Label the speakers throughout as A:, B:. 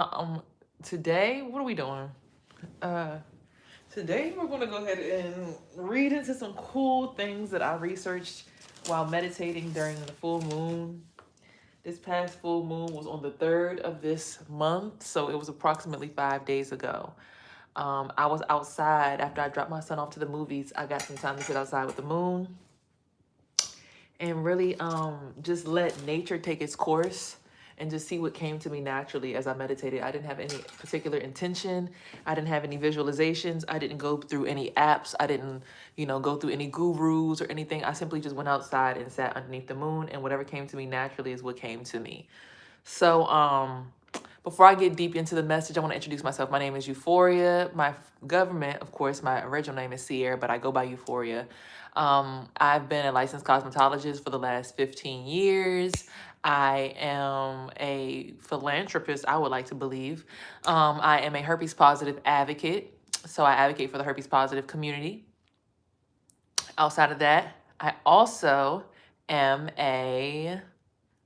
A: Um, Today, what are we doing? Uh, Today we're gonna go ahead and read into some cool things that I researched while meditating during the full moon. This past full moon was on the 3rd of this month, so it was approximately 5 days ago. I was outside after I dropped my son off to the movies. I got some time to sit outside with the moon and really just let nature take its course and just see what came to me naturally as I meditated. I didn't have any particular intention. I didn't have any visualizations. I didn't go through any apps. I didn't, go through any gurus or anything. I simply just went outside and sat underneath the moon, and whatever came to me naturally is what came to me. So, before I get deep into the message, I want to introduce myself. My name is Euphoria. My government, of course, my original name is Sierra, but I go by Euphoria. I've been a licensed cosmetologist for the last 15 years. I am a philanthropist, I would like to believe. I am a herpes positive advocate. So I advocate for the herpes positive community. Outside of that, I also am a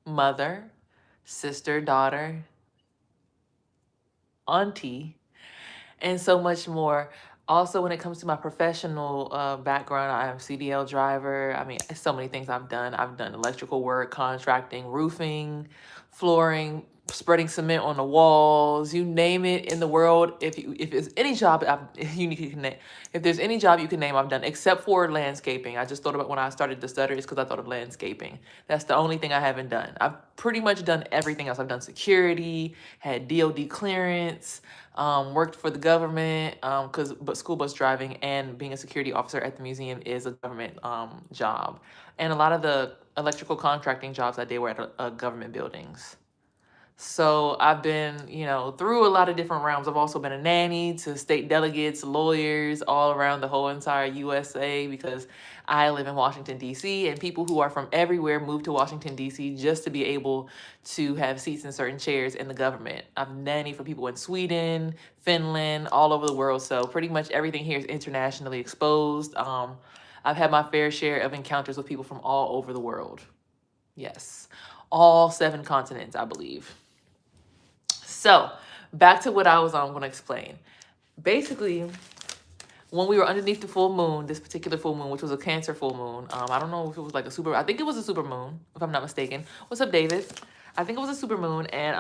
A: mother, sister, daughter, auntie, and so much more. Also, when it comes to my professional background, I am CDL driver. I mean, so many things I've done. I've done electrical work, contracting, roofing, flooring, spreading cement on the walls. You name it in the world. If there's any job you need to name, if there's any job you can name, I've done except for landscaping. I just thought about when I started to stutter is because I thought of landscaping. That's the only thing I haven't done. I've pretty much done everything else. I've done security, had DOD clearance, worked for the government, but school bus driving and being a security officer at the museum is a government job. And a lot of the electrical contracting jobs I did were at government buildings. So I've been, through a lot of different realms. I've also been a nanny to state delegates, lawyers all around the whole entire USA because I live in Washington, D.C., and people who are from everywhere move to Washington, D.C. just to be able to have seats in certain chairs in the government. I've nannied for people in Sweden, Finland, all over the world. So pretty much everything here is internationally exposed. I've had my fair share of encounters with people from all over the world. Yes, all 7 continents, I believe. So back to what I was going to explain. Basically, when we were underneath the full moon, this particular full moon, which was a Cancer full moon, I don't know if it was like a super. I think it was a super moon, if I'm not mistaken. What's up, David? I think it was a super moon, and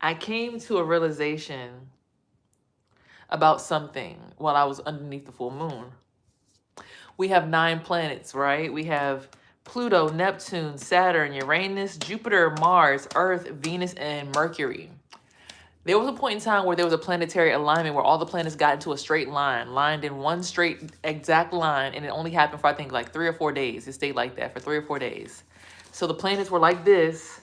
A: I came to a realization about something while I was underneath the full moon. We have 9 planets, right? We have Pluto, Neptune, Saturn, Uranus, Jupiter, Mars, Earth, Venus, and Mercury. There was a point in time where there was a planetary alignment where all the planets got into a straight line, lined in one straight exact line, and it only happened for I think like 3 or 4 days. It stayed like that for 3 or 4 days. So the planets were like this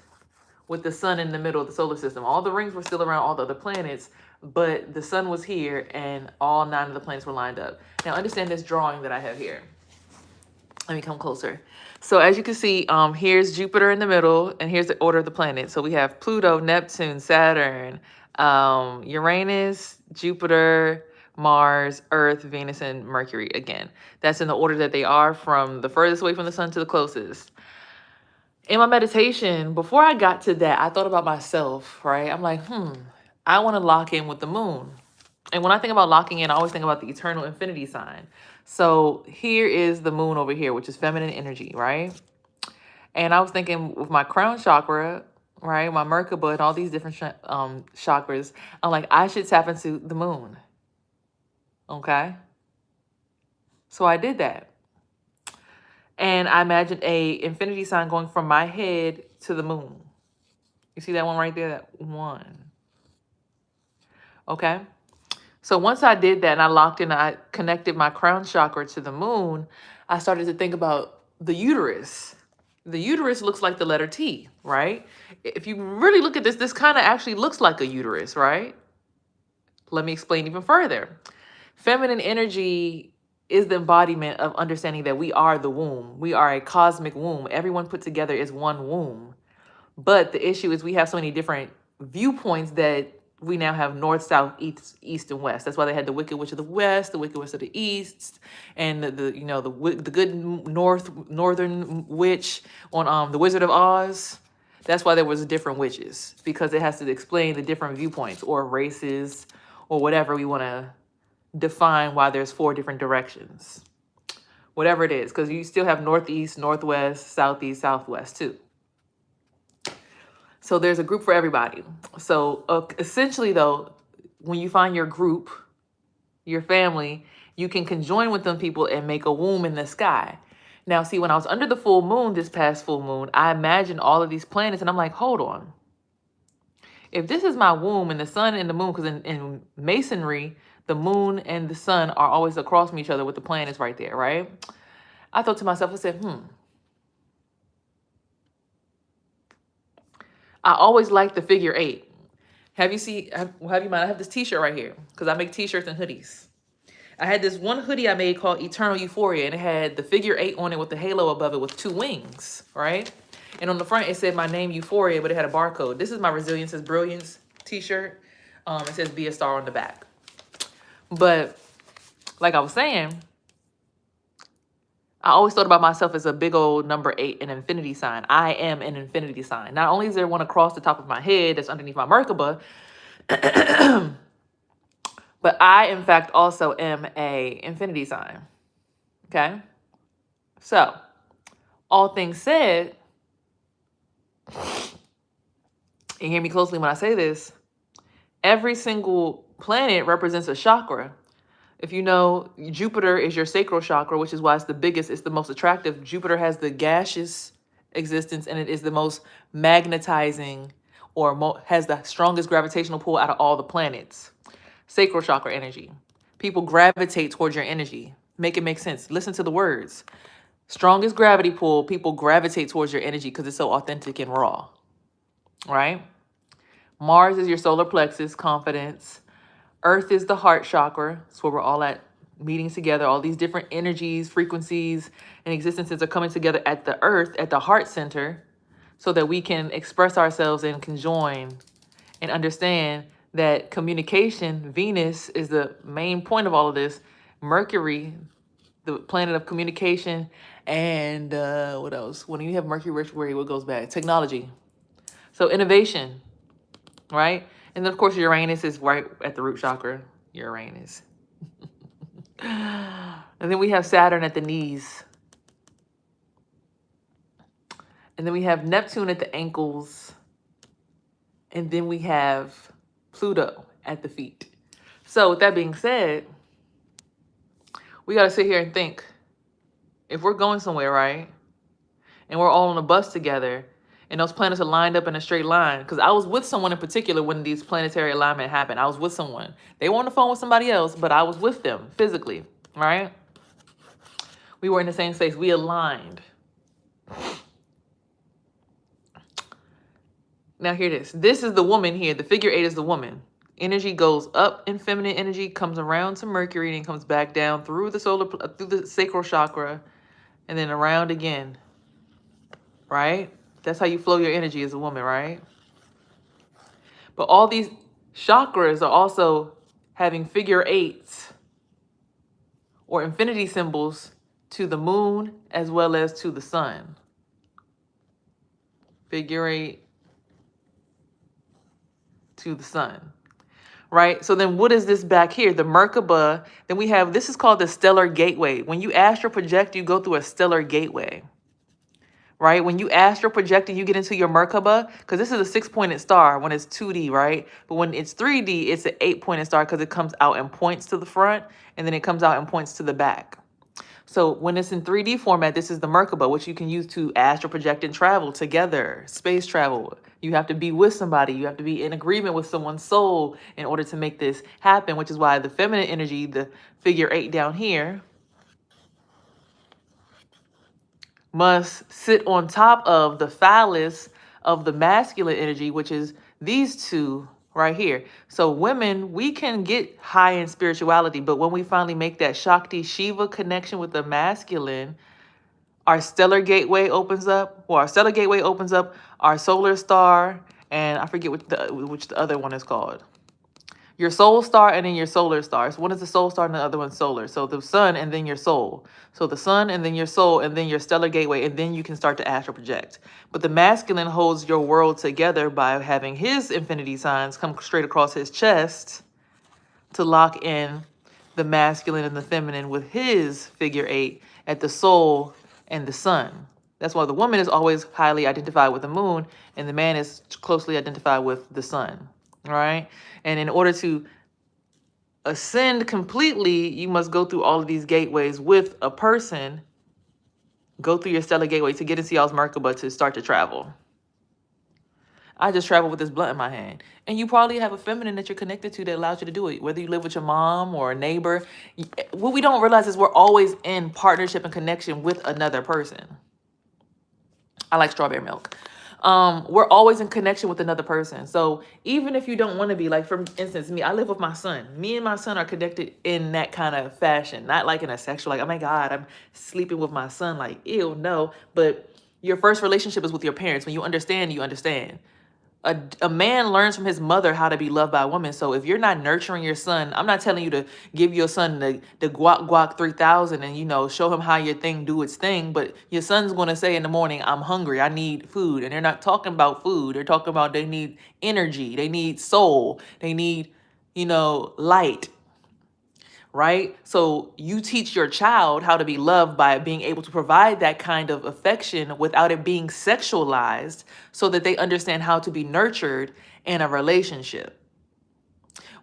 A: with the sun in the middle of the solar system. All the rings were still around all the other planets, but the sun was here and all 9 of the planets were lined up. Now understand this drawing that I have here. Let me come closer. So as you can see, here's Jupiter in the middle, and here's the order of the planets. So we have Pluto, Neptune, Saturn, Uranus, Jupiter, Mars, Earth, Venus, and Mercury. Again, that's in the order that they are from the furthest away from the sun to the closest. In my meditation, before I got to that, I thought about myself, right? I'm like, I want to lock in with the moon. And when I think about locking in, I always think about the eternal infinity sign. So here is the moon over here, which is feminine energy, right? And I was thinking with my crown chakra, right, my Merkaba and all these different chakras, I'm like, I should tap into the moon. Okay? So I did that. And I imagined a infinity sign going from my head to the moon. You see that one right there? That one. Okay? So once I did that and I locked in, I connected my crown chakra to the moon, I started to think about the uterus. The uterus looks like the letter T, right? If you really look at this, this kind of actually looks like a uterus, right? Let me explain even further. Feminine energy is the embodiment of understanding that we are the womb. We are a cosmic womb. Everyone put together is one womb. But the issue is we have so many different viewpoints that we now have north, south, east, and west. That's why they had the Wicked Witch of the West, the Wicked Witch of the East, and the good northern witch on the Wizard of Oz. That's why there was different witches, because it has to explain the different viewpoints or races or whatever we want to define why there's 4 different directions. Whatever it is, because you still have northeast, northwest, southeast, southwest too. So there's a group for everybody. So essentially though, when you find your group, your family, you can conjoin with them people and make a womb in the sky. Now, see, when I was under the full moon, this past full moon, I imagined all of these planets and I'm like, hold on. If this is my womb and the sun and the moon, because in masonry, the moon and the sun are always across from each other with the planets right there, right? I thought to myself, I said, I always liked the figure 8. Have you mind? I have this t-shirt right here because I make t-shirts and hoodies. I had this one hoodie I made called Eternal Euphoria, and it had the figure 8 on it with the halo above it with 2 wings, right? And on the front, it said my name, Euphoria, but it had a barcode. This is my Resilience is Brilliance t-shirt. It says be a star on the back. But like I was saying, I always thought about myself as a big old number 8, an infinity sign. I am an infinity sign. Not only is there one across the top of my head that's underneath my Merkaba, but I, in fact, also am a infinity sign. Okay? So, all things said, and hear me closely when I say this, every single planet represents a chakra. If you know, Jupiter is your sacral chakra, which is why it's the biggest, it's the most attractive. Jupiter has the gaseous existence, and it is the most magnetizing or has the strongest gravitational pull out of all the planets. Sacral chakra energy. People gravitate towards your energy. Make it make sense. Listen to the words. Strongest gravity pull, people gravitate towards your energy because it's so authentic and raw, right? Mars is your solar plexus, confidence. Earth is the heart chakra. That's where we're all at, meeting together. All these different energies, frequencies, and existences are coming together at the earth, at the heart center, so that we can express ourselves and conjoin and understand that communication, Venus, is the main point of all of this. Mercury, the planet of communication, and what else? When you have Mercury retrograde, what goes back? Technology. So innovation, right? And then, of course, Uranus is right at the root chakra. Uranus. And then we have Saturn at the knees. And then we have Neptune at the ankles. And then we have Pluto at the feet. So with that being said, we got to sit here and think, if we're going somewhere, right, and we're all on a bus together, and those planets are lined up in a straight line, because I was with someone in particular when these planetary alignment happened. I was with someone. They were on the phone with somebody else, but I was with them physically, right? We were in the same space. We aligned. Now hear this. This is the woman here. The figure 8 is the woman. Energy goes up in feminine energy, comes around to Mercury, and comes back down through the through the sacral chakra, and then around again. Right? That's how you flow your energy as a woman, right? But all these chakras are also having figure 8s or infinity symbols to the moon as well as to the sun. Figure 8 to the sun, right? So then what is this back here? The Merkaba. Then we have, this is called the stellar gateway. When you astral project, you go through a stellar gateway, right? When you astral project and you get into your Merkaba, because this is a 6-pointed star when it's 2D, right? But when it's 3D, it's an 8-pointed star because it comes out and points to the front, and then it comes out and points to the back. So when it's in 3D format, this is the Merkaba, which you can use to astral project and travel together, space travel. You have to be with somebody. You have to be in agreement with someone's soul in order to make this happen, which is why the feminine energy, the figure 8 down here, must sit on top of the phallus of the masculine energy, which is these two right here. So women, we can get high in spirituality, but when we finally make that Shakti Shiva connection with the masculine, our stellar gateway opens up. Well, our stellar gateway opens up, our solar star, and I forget which the other one is called. Your soul star and then your solar star. So one is the soul star and the other one's solar. So the sun and then your soul. So the sun and then your soul and then your stellar gateway, and then you can start to astral project. But the masculine holds your world together by having his infinity signs come straight across his chest to lock in the masculine and the feminine with his figure 8 at the soul and the sun. That's why the woman is always highly identified with the moon and the man is closely identified with the sun. All right. And in order to ascend completely, you must go through all of these gateways with a person. Go through your stellar gateway to get into y'all's Merkaba to start to travel. I just travel with this blunt in my hand. And you probably have a feminine that you're connected to that allows you to do it. Whether you live with your mom or a neighbor. What we don't realize is we're always in partnership and connection with another person. I like strawberry milk. We're always in connection with another person. So even if you don't want to be, like, for instance, me, I live with my son. Me and my son are connected in that kind of fashion. Not like in a sexual, like, oh my God, I'm sleeping with my son. Like, ew, no. But your first relationship is with your parents. When you understand, you understand. A man learns from his mother how to be loved by a woman. So if you're not nurturing your son, I'm not telling you to give your son the guac guac 3000 and, you know, show him how your thing do its thing. But your son's going to say in the morning, I'm hungry, I need food. And they're not talking about food. They're talking about they need energy. They need soul. They need, you know, light. Right? So you teach your child how to be loved by being able to provide that kind of affection without it being sexualized, so that they understand how to be nurtured in a relationship.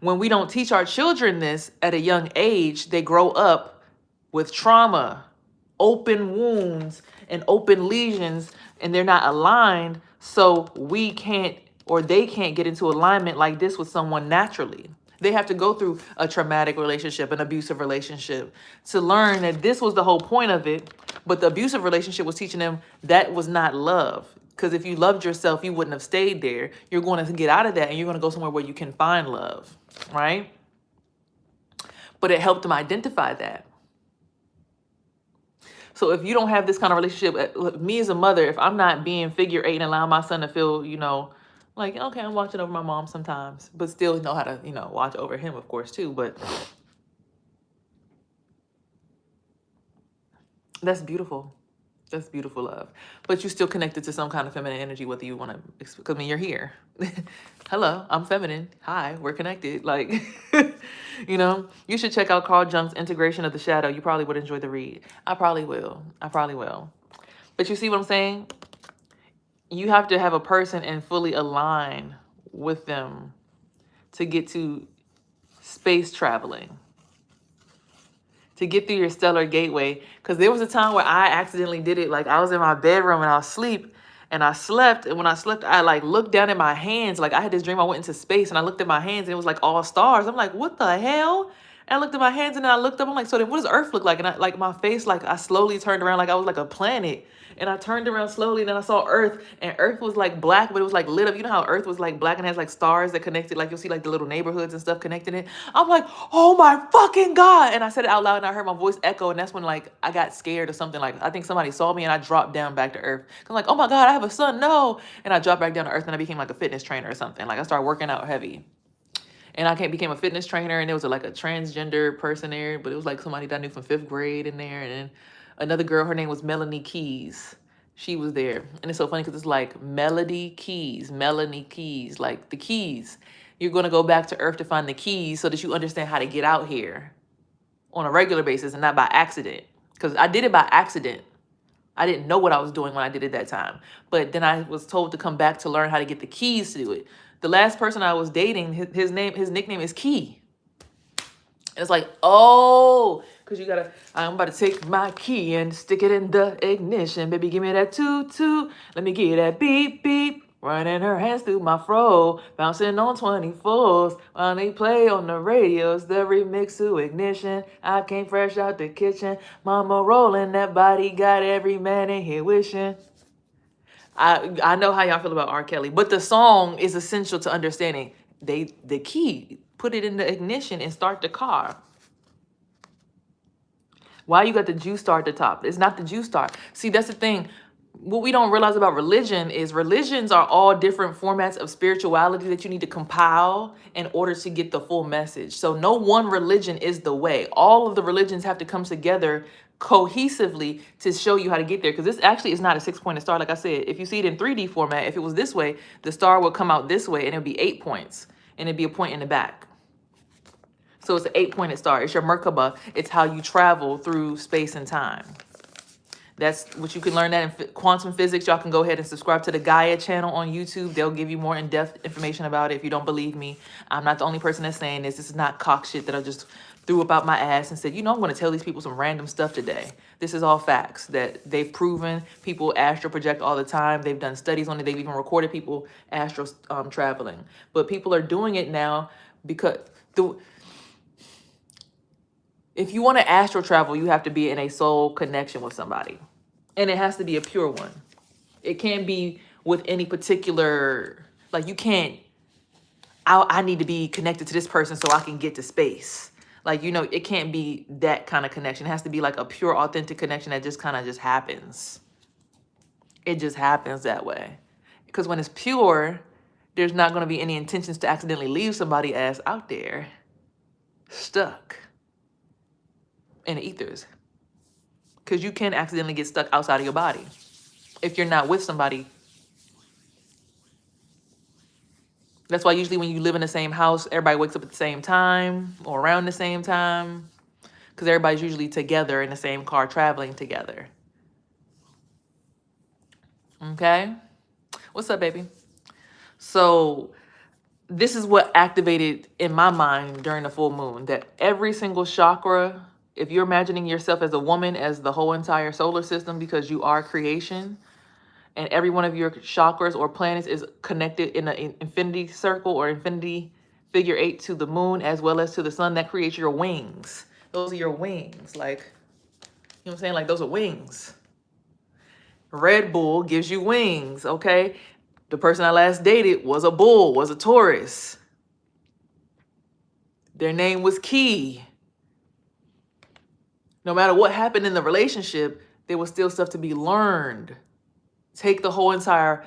A: When we don't teach our children this at a young age, they grow up with trauma, open wounds, and open lesions, and they're not aligned. So we can't, or they can't get into alignment like this with someone naturally. They have to go through a traumatic relationship, an abusive relationship, to learn that this was the whole point of it. But the abusive relationship was teaching them that was not love. Because if you loved yourself, you wouldn't have stayed there. You're going to get out of that and you're going to go somewhere where you can find love, right? But it helped them identify that. So if you don't have this kind of relationship, me as a mother, if I'm not being figure 8 and allowing my son to feel, you know, like, okay, I'm watching over my mom sometimes, but still know how to, you know, watch over him, of course, too. But that's beautiful. That's beautiful love. But you're still connected to some kind of feminine energy, whether you want to, because I mean, you're here. Hello, I'm feminine. Hi, we're connected. Like, you know, you should check out Carl Jung's Integration of the Shadow. You probably would enjoy the read. I probably will. I probably will. But you see what I'm saying? You have to have a person and fully align with them to get to space traveling, to get through your stellar gateway. Because there was a time where I accidentally did it. Like, I was in my bedroom and I was asleep and I slept. And when I slept, I like looked down at my hands. Like, I had this dream I went into space and I looked at my hands and it was like all stars. I'm like, what the hell? And I looked at my hands and then I looked up. I'm like, so then what does Earth look like? And I, like, my face, like, I slowly turned around like I was like a planet. And I turned around slowly and then I saw Earth, and Earth was like black, but it was like lit up. You know how Earth was like black and has like stars that connected, like you'll see like the little neighborhoods and stuff connecting it. I'm like, oh my fucking God. And I said it out loud and I heard my voice echo, and that's when like I got scared or something. Like, I think somebody saw me and I dropped down back to Earth. I'm like, oh my God, I have a son, no. And I dropped back down to Earth and I became like a fitness trainer or something. Like, I started working out heavy. And I became a fitness trainer, and there was like a transgender person there, but it was like somebody that I knew from 5th grade in there. And then another girl, her name was Melanie Keys. She was there. And it's so funny because it's like Melanie Keys, like the keys. You're going to go back to Earth to find the keys so that you understand how to get out here on a regular basis and not by accident. Because I did it by accident. I didn't know what I was doing when I did it that time. But then I was told to come back to learn how to get the keys to do it. The last person I was dating, his nickname is Key. And it's like, oh, because you gotta, I'm about to take my key and stick it in the ignition. Baby, give me that toot toot. Let me get that beep beep. Running her hands through my fro, bouncing on 24s. While they play on the radios, the remix to Ignition. I came fresh out the kitchen. Mama rolling that body, got every man in here wishing. I know how y'all feel about R. Kelly, but the song is essential to understanding. The key, put it in the ignition and start the car. Why you got the juice star at the top? It's not the juice star. See, that's the thing. what we don't realize about religion is religions are all different formats of spirituality that you need to compile in order to get the full message. So no one religion is the way. All of the religions have to come together cohesively to show you how to get there. Because this actually is not a 6-pointed star. Like I said, if you see it in 3D format, if it was this way, the star would come out this way and it would be 8 points. And it'd be a point in the back. So it's an 8-pointed star. It's your Merkaba. It's how you travel through space and time. That's what you can learn that in quantum physics. Y'all can go ahead and subscribe to the Gaia channel on YouTube. They'll give you more in-depth information about it. If you don't believe me, I'm not the only person that's saying this. This is not cock shit that I just threw up out my ass and said, you know, I'm going to tell these people some random stuff today. This is all facts that they've proven. People astral project all the time. They've done studies on it. They've even recorded people astral traveling. But people are doing it now because if you want to astral travel, you have to be in a soul connection with somebody. And it has to be a pure one. It can't be with any particular, like you can't, I need to be connected to this person so I can get to space. Like, you know, it can't be that kind of connection. It has to be like a pure, authentic connection that just kind of just happens. It just happens that way. Because when it's pure, there's not going to be any intentions to accidentally leave somebody ass out there stuck in the ethers. Because you can accidentally get stuck outside of your body if you're not with somebody. That's why usually when you live in the same house, everybody wakes up at the same time or around the same time. Because everybody's usually together in the same car traveling together. Okay? What's up, baby? So this is what activated in my mind during the full moon. That every single chakra, if you're imagining yourself as a woman, as the whole entire solar system, because you are creation, and every one of your chakras or planets is connected in an infinity circle or infinity figure 8 to the moon, as well as to the sun, that creates your wings. Those are your wings. Like, you know what I'm saying? Like, those are wings. Red Bull gives you wings, okay? The person I last dated was a bull, was a Taurus. Their name was Key. No matter what happened in the relationship, there was still stuff to be learned. Take the whole entire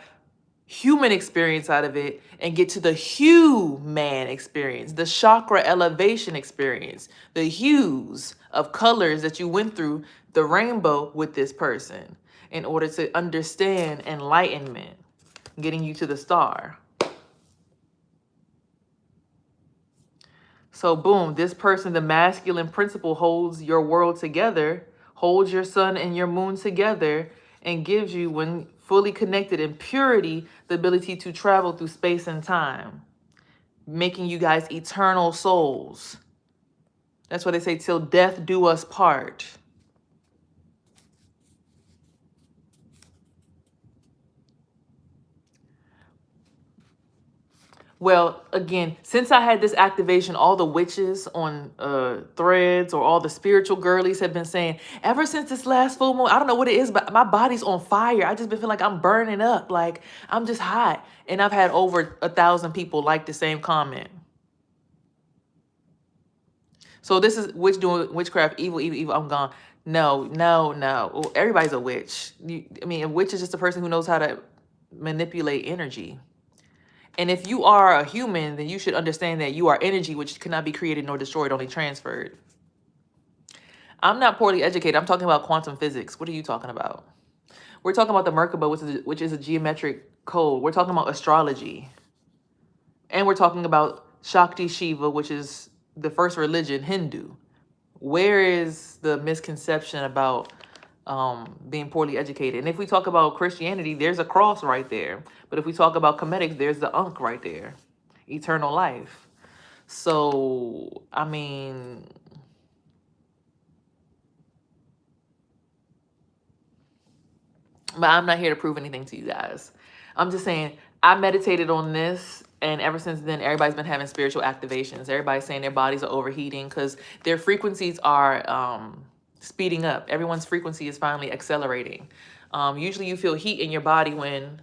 A: human experience out of it and get to the human experience, the chakra elevation experience, the hues of colors that you went through the rainbow with this person in order to understand enlightenment, getting you to the star. So boom, this person, the masculine principle, holds your world together, holds your sun and your moon together, and gives you, when fully connected in purity, the ability to travel through space and time, making you guys eternal souls. That's why they say, till death do us part. Well, again, since I had this activation, all the witches on threads or all the spiritual girlies have been saying, ever since this last full moon, I don't know what it is, but my body's on fire. I just been feeling like I'm burning up. Like, I'm just hot. And I've had over 1,000 people like the same comment. So this is witch doing witchcraft, evil, evil, evil, I'm gone. No. Well, everybody's a witch. I mean, a witch is just a person who knows how to manipulate energy. And if you are a human, then you should understand that you are energy, which cannot be created nor destroyed, only transferred. I'm not poorly educated. I'm talking about quantum physics. What are you talking about? We're talking about the Merkaba, which is a geometric code. We're talking about astrology. And we're talking about Shakti Shiva, which is the first religion, Hindu. Where is the misconception about being poorly educated? And if we talk about Christianity, there's a cross right there. But if we talk about comedics, there's the Ankh right there. Eternal life. So, I mean, but I'm not here to prove anything to you guys. I'm just saying, I meditated on this, and ever since then, everybody's been having spiritual activations. Everybody's saying their bodies are overheating because their frequencies are speeding up. Everyone's frequency is finally accelerating. Usually you feel heat in your body when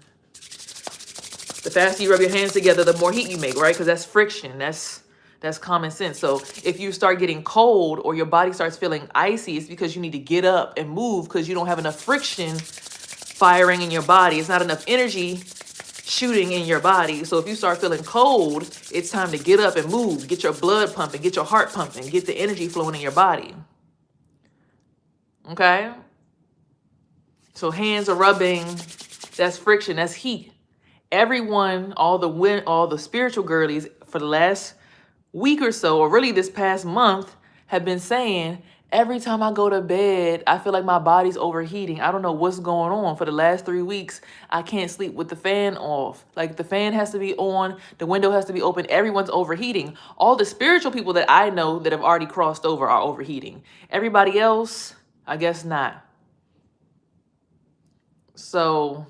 A: the faster you rub your hands together, the more heat you make, right? Because that's friction. That's common sense. So if you start getting cold or your body starts feeling icy, it's because you need to get up and move because you don't have enough friction firing in your body. It's not enough energy shooting in your body. So if you start feeling cold, it's time to get up and move, get your blood pumping, get your heart pumping, get the energy flowing in your body. Okay? So hands are rubbing, that's friction, that's heat. Everyone, all the spiritual girlies for the last week or so, or really this past month, have been saying, every time I go to bed, I feel like my body's overheating. I don't know what's going on. For the last 3 weeks, I can't sleep with the fan off. Like the fan has to be on, the window has to be open. Everyone's overheating. All the spiritual people that I know that have already crossed over are overheating. Everybody else, I guess not. So,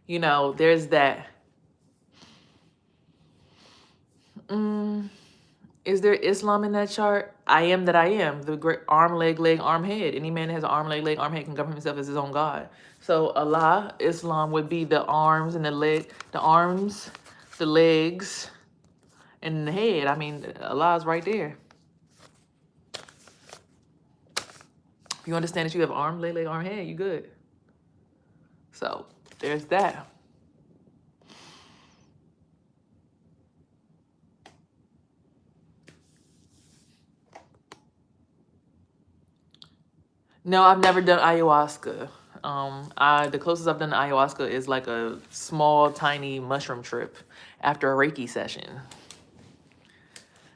A: you know, there's that. Is there Islam in that chart? I am that I am. The great arm, leg, arm, head. Any man that has an arm, leg, arm, head can govern himself as his own God. So Allah, Islam would be the arms and the leg, the arms, the legs, and the head. I mean, Allah's right there. If you understand that you have arm, leg, arm, head, you good. So there's that. No, I've never done ayahuasca. The closest I've done to ayahuasca is like a small, tiny mushroom trip after a Reiki session.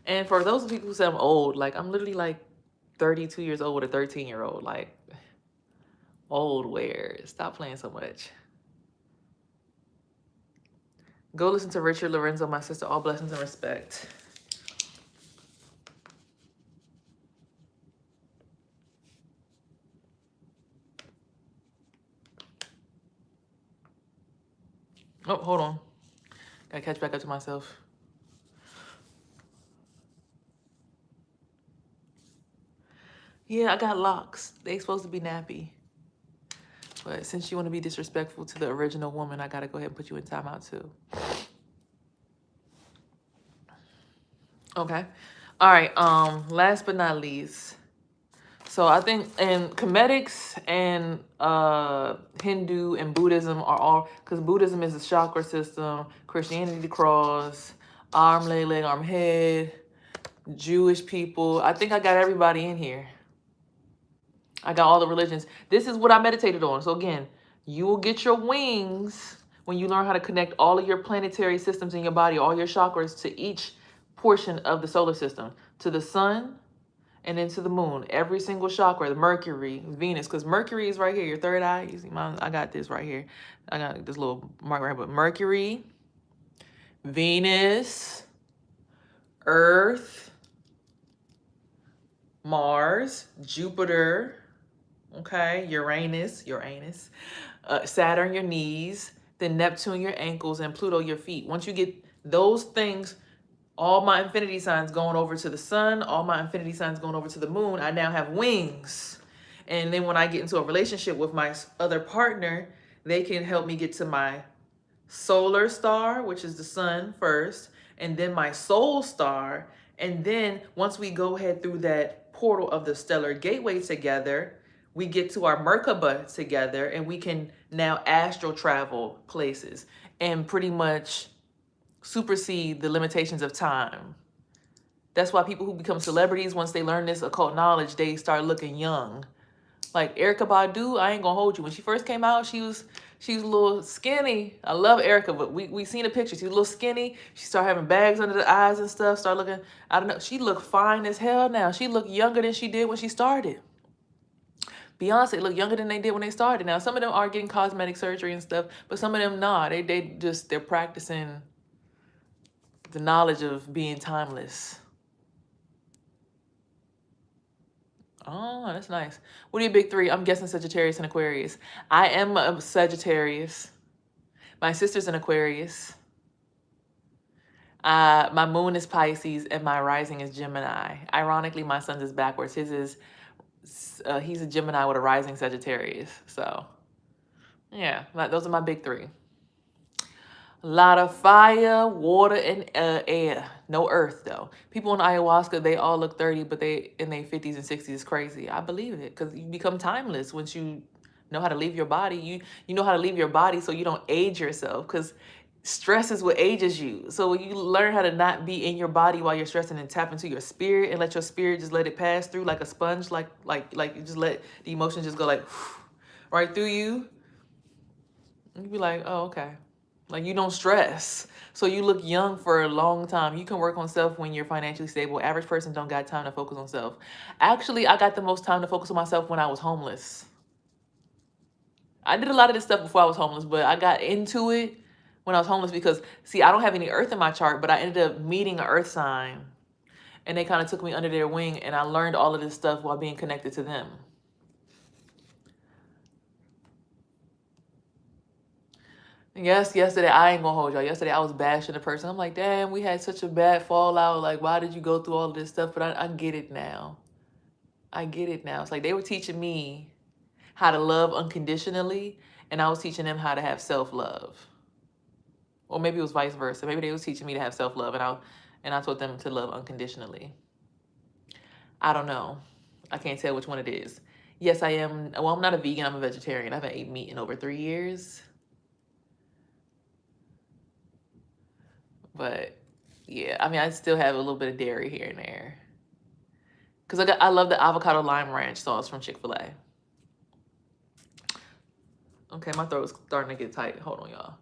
A: And for those people who say I'm old, like I'm literally like 32 years old with a 13-year-old. Like, old where? Stop playing so much. Go listen to Richard Lorenzo, my sister. All blessings and respect. Oh, hold on. Gotta catch back up to myself. Yeah, I got locks. They supposed to be nappy. But since you want to be disrespectful to the original woman, I gotta go ahead and put you in timeout too. Okay. All right. Last but not least. So I think in Comedics and Hindu and Buddhism are all, because Buddhism is the chakra system, Christianity the cross, arm, leg, arm, head, Jewish people. I think I got everybody in here. I got all the religions. This is what I meditated on. So again, you will get your wings when you learn how to connect all of your planetary systems in your body, all your chakras to each portion of the solar system, to the sun, and then to the moon. Every single chakra, the Mercury, Venus, because Mercury is right here, your third eye. You see mine? I got this right here. I got this little mark right here, but Mercury, Venus, Earth, Mars, Jupiter, okay, Uranus, Saturn, your knees, then Neptune, your ankles, and Pluto, your feet. Once you get those things, all my infinity signs going over to the sun, all my infinity signs going over to the moon, I now have wings. And then when I get into a relationship with my other partner, they can help me get to my solar star, which is the sun first, and then my soul star. And then once we go ahead through that portal of the stellar gateway together, we get to our Merkaba together, and we can now astral travel places and pretty much supersede the limitations of time. That's why people who become celebrities, once they learn this occult knowledge, they start looking young. Like Erykah Badu, I ain't gonna hold you. When she first came out, she was a little skinny. I love Erykah, but we seen a picture. She was a little skinny. She started having bags under the eyes and stuff. Started looking, I don't know. She looked fine as hell now. She looked younger than she did when she started. Beyonce look younger than they did when they started. Now, some of them are getting cosmetic surgery and stuff, but some of them not. They're practicing the knowledge of being timeless. Oh, that's nice. What are your big three? I'm guessing Sagittarius and Aquarius. I am a Sagittarius. My sister's an Aquarius. My moon is Pisces and my rising is Gemini. Ironically, my son's is backwards. His is, he's a Gemini with a rising Sagittarius. So, yeah, those are my big three. A lot of fire, water, and air. No earth, though. People on ayahuasca, they all look 30, but they in their 50s and 60s is crazy. I believe it, because you become timeless once you know how to leave your body. You know how to leave your body so you don't age yourself, because stress is what ages you. So when you learn how to not be in your body while you're stressing and tap into your spirit and let your spirit just let it pass through like a sponge, like you just let the emotions just go like right through you. You be like, oh, okay. Like you don't stress. So you look young for a long time. You can work on self when you're financially stable. Average person don't got time to focus on self. Actually, I got the most time to focus on myself when I was homeless. I did a lot of this stuff before I was homeless, but I got into it when I was homeless because, see, I don't have any earth in my chart, but I ended up meeting an earth sign and they kind of took me under their wing and I learned all of this stuff while being connected to them. Yes, yesterday, I ain't gonna hold y'all. Yesterday, I was bashing the person. I'm like, damn, we had such a bad fallout. Like, why did you go through all of this stuff? But I get it now. I get it now. It's like they were teaching me how to love unconditionally, and I was teaching them how to have self-love. Or maybe it was vice versa. Maybe they was teaching me to have self-love, and I taught them to love unconditionally. I don't know. I can't tell which one it is. Yes, I am. Well, I'm not a vegan. I'm a vegetarian. I haven't eaten meat in over 3 years. But yeah, I mean, I still have a little bit of dairy here and there. Because I love the avocado lime ranch sauce from Chick-fil-A. Okay, my throat's starting to get tight. Hold on, y'all.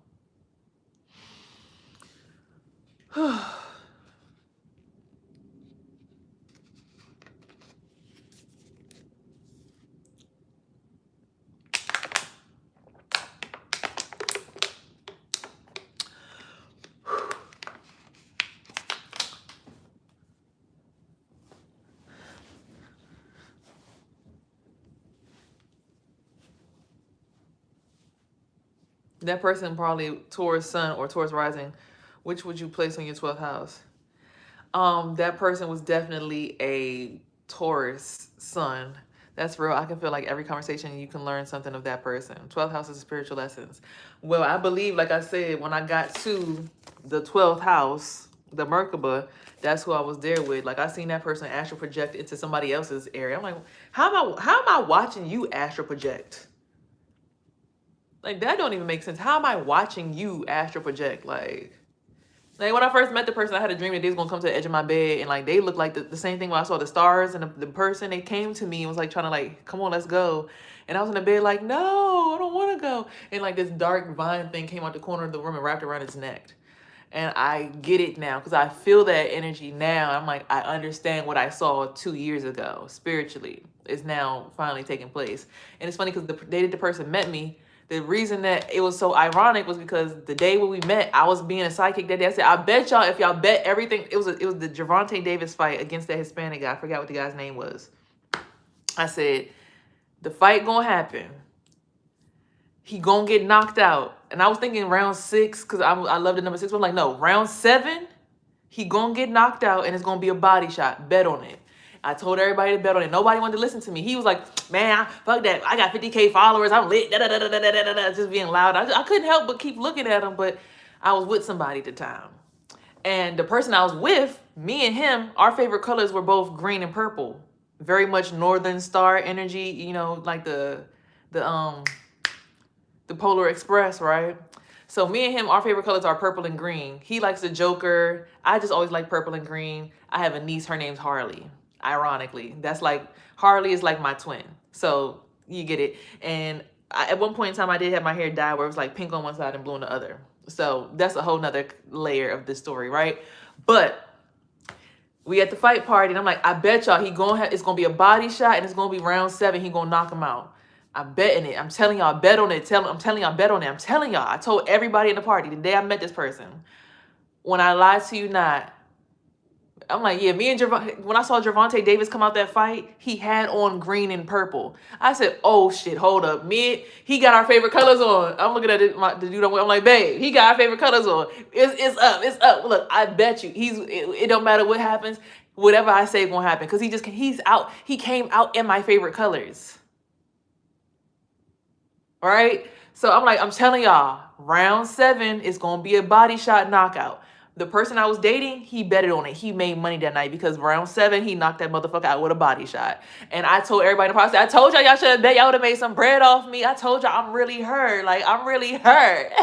A: That person probably Taurus sun or Taurus rising. Which would you place on your 12th house? That person was definitely a Taurus sun. That's real. I can feel like every conversation you can learn something of that person. 12th house is spiritual lessons. Well, I believe, like I said, when I got to the 12th house, the Merkaba, that's who I was there with. Like I seen that person astral project into somebody else's area. I'm like, how am I watching you astral project? Like that don't even make sense. How am I watching you astral project? Like when I first met the person, I had a dream that they was gonna come to the edge of my bed and like they looked like the same thing when I saw the stars and the person, they came to me and was like trying to like, come on, let's go. And I was in the bed like, no, I don't wanna go. And like this dark vine thing came out the corner of the room and wrapped around his neck. And I get it now because I feel that energy now. I'm like, I understand what I saw 2 years ago spiritually is now finally taking place. And it's funny because the day that the person met me, the reason that it was so ironic was because the day when we met, I was being a psychic that day. I said, I bet y'all, if y'all bet everything, it was the Gervonta Davis fight against that Hispanic guy. I forgot what the guy's name was. I said, the fight gonna happen. He gonna get knocked out. And I was thinking round 6, because I love the number 6. But I'm like, no, round 7, he gonna get knocked out and it's gonna be a body shot. Bet on it. I told everybody to bet on it. Nobody wanted to listen to me. He was like, man, fuck that. I got 50K followers. I'm lit. Just being loud. I couldn't help but keep looking at him, but I was with somebody at the time. And the person I was with, me and him, our favorite colors were both green and purple. Very much Northern Star energy, you know, like the Polar Express, right? So me and him, our favorite colors are purple and green. He likes the Joker. I just always like purple and green. I have a niece, her name's Harley. Ironically, that's like, Harley is like my twin. So you get it. And at one point in time, I did have my hair dyed where it was like pink on one side and blue on the other. So that's a whole nother layer of this story, right? But we at the fight party and I'm like, I bet y'all it's gonna be a body shot and it's gonna be round 7. He gonna knock him out. I'm betting it. I'm telling y'all, bet on it. I'm telling y'all, bet on it. I'm telling y'all. I told everybody in the party the day I met this person. When I lied to you not, I'm like, yeah, me and Gervonta, when I saw Gervonta Davis come out that fight, he had on green and purple. I said, oh shit, hold up. He got our favorite colors on. I'm looking at the dude, I'm like, babe, he got our favorite colors on. It's up. Look, I bet you, it don't matter what happens, whatever I say gonna happen. Cause he came out in my favorite colors. All right. So I'm like, I'm telling y'all, round 7 is going to be a body shot knockout. The person I was dating, he betted on it. He made money that night because round 7, he knocked that motherfucker out with a body shot. And I told everybody in the process, I told y'all should have bet. Y'all would have made some bread off me. I told y'all I'm really hurt. Like, I'm really hurt.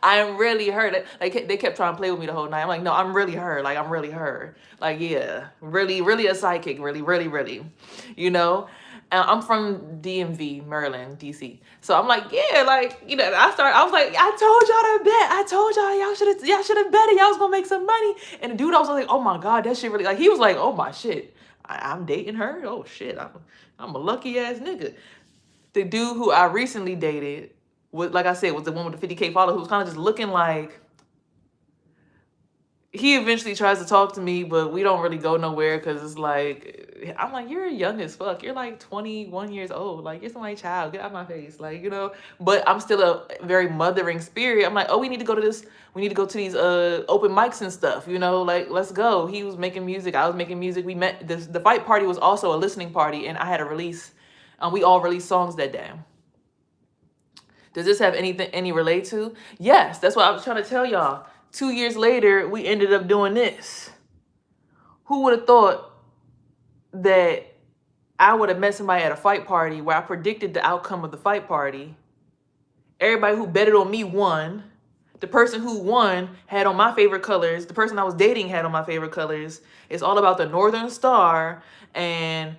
A: I'm really hurt. Like, they kept trying to play with me the whole night. I'm like, no, I'm really hurt. Like, I'm really hurt. Like, yeah, really, really a psychic. Really, really, really. You know? I'm from DMV, Maryland, DC. So I'm like, yeah, like, you know, I was like, I told y'all to bet. I told y'all should have betted. Y'all was gonna make some money. And the dude, I was like, oh my God, that shit really, like, he was like, oh my shit, I'm dating her. Oh shit, I'm a lucky ass nigga. The dude who I recently dated was, like I said, was the one with the 50K follower who was kind of just looking like, he eventually tries to talk to me, but we don't really go nowhere because it's like, I'm like, you're young as fuck. You're like 21 years old. Like, you're somebody's child. Get out of my face. Like, you know, but I'm still a very mothering spirit. I'm like, oh, we need to go to this. We need to go to these open mics and stuff, you know, like, let's go. He was making music. I was making music. We met. The fight party was also a listening party, and I had a release. We all released songs that day. Does this have any relate to? Yes, that's what I was trying to tell y'all. 2 years later, we ended up doing this. Who would have thought that I would have met somebody at a fight party where I predicted the outcome of the fight party? Everybody who betted on me won. The person who won had on my favorite colors. The person I was dating had on my favorite colors. It's all about the Northern Star. And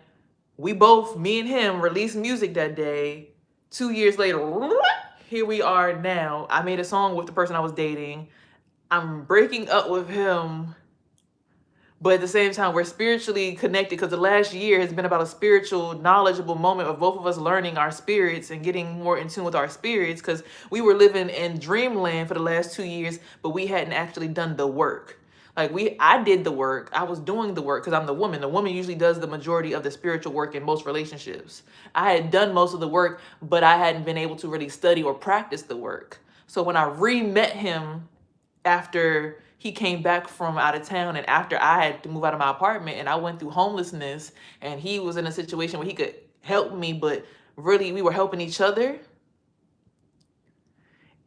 A: we both, me and him, released music that day. 2 years later, here we are now. I made a song with the person I was dating. I'm breaking up with him, but at the same time, we're spiritually connected because the last year has been about a spiritual, knowledgeable moment of both of us learning our spirits and getting more in tune with our spirits, because we were living in dreamland for the last 2 years, but we hadn't actually done the work. Like, I did the work. I was doing the work because I'm the woman. The woman usually does the majority of the spiritual work in most relationships. I had done most of the work, but I hadn't been able to really study or practice the work. So when I re-met him after he came back from out of town and after I had to move out of my apartment and I went through homelessness and he was in a situation where he could help me, but really we were helping each other,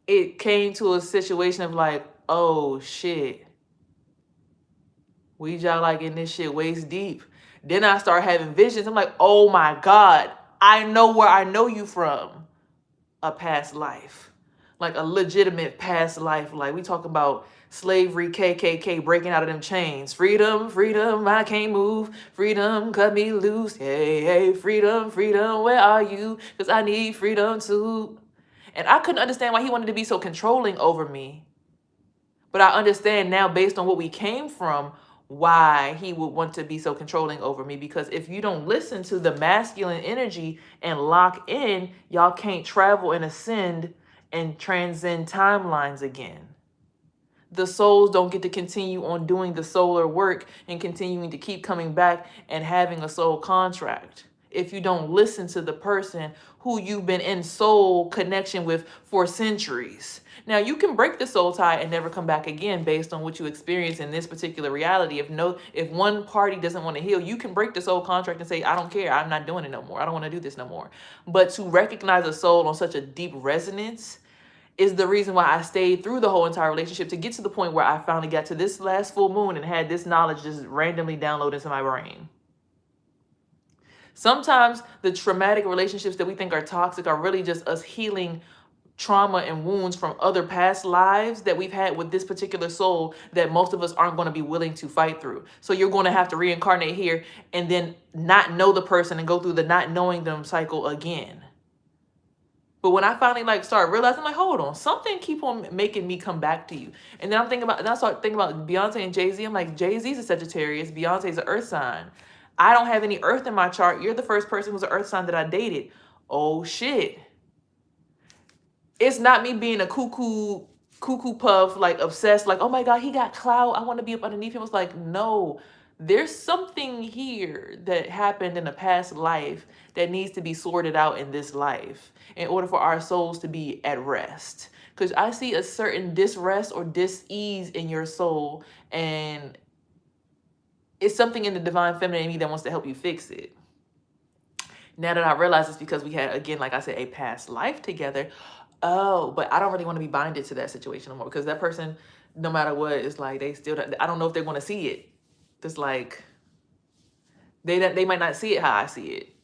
A: it came to a situation of like, oh shit, we y'all like in this shit waist deep. Then I start having visions. I'm like, oh my God, I know where I know you from. A past life. Like a legitimate past life. Like we talking about slavery, KKK, breaking out of them chains. Freedom, freedom, I can't move. Freedom, cut me loose. Hey, hey, freedom, freedom, where are you? Because I need freedom too. And I couldn't understand why he wanted to be so controlling over me. But I understand now, based on what we came from, why he would want to be so controlling over me. Because if you don't listen to the masculine energy and lock in, y'all can't travel and ascend and transcend timelines again. The souls don't get to continue on doing the solar work and continuing to keep coming back and having a soul contract if you don't listen to the person who you've been in soul connection with for centuries. Now, you can break the soul tie and never come back again based on what you experience in this particular reality. If one party doesn't want to heal, you can break the soul contract and say, I don't care, I'm not doing it no more. I don't want to do this no more. But to recognize a soul on such a deep resonance is the reason why I stayed through the whole entire relationship, to get to the point where I finally got to this last full moon and had this knowledge just randomly download into my brain. Sometimes the traumatic relationships that we think are toxic are really just us healing trauma and wounds from other past lives that we've had with this particular soul that most of us aren't going to be willing to fight through. So you're going to have to reincarnate here and then not know the person and go through the not knowing them cycle again. But when I finally start realizing, hold on, something keep on making me come back to you. And then I start thinking about Beyonce and Jay-Z. I'm like, Jay-Z's a Sagittarius, Beyonce's an earth sign. I don't have any earth in my chart. You're the first person who's an earth sign that I dated. Oh shit. It's not me being a cuckoo puff, obsessed, oh my God, he got clout, I want to be up underneath him. It's like, no, there's something here that happened in a past life that needs to be sorted out in this life in order for our souls to be at rest. Because I see a certain disrest or dis-ease in your soul, and it's something in the divine feminine in me that wants to help you fix it. Now that I realize it's because we had, again, like I said, a past life together. Oh, but I don't really want to be binded to that situation anymore, because that person, no matter what, it's like they still, I don't know if they're going to see it. It's like they might not see it how I see it,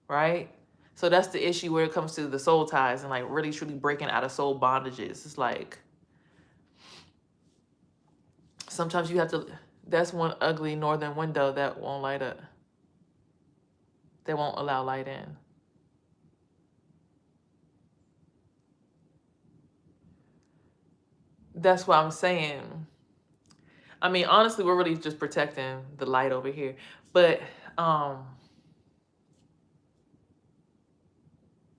A: right? So that's the issue where it comes to the soul ties and like really truly breaking out of soul bondages. It's like sometimes you have to, that's one ugly northern window that won't light up. They won't allow light in. That's what I'm saying. I mean, honestly, we're really just protecting the light over here. But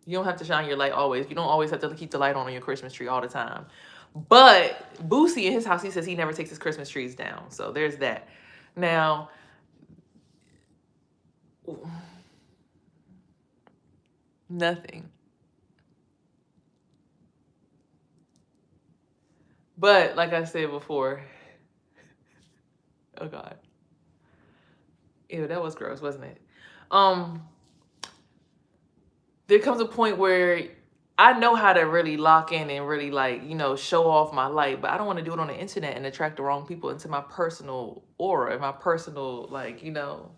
A: you don't have to shine your light always. You don't always have to keep the light on your Christmas tree all the time. But Boosie in his house, he says he never takes his Christmas trees down. So there's that. Now, nothing. But like I said before, oh God. Ew, that was gross, wasn't it? There comes a point where I know how to really lock in and really like, you know, show off my light, but I don't want to do it on the internet and attract the wrong people into my personal aura and my personal, like, you know,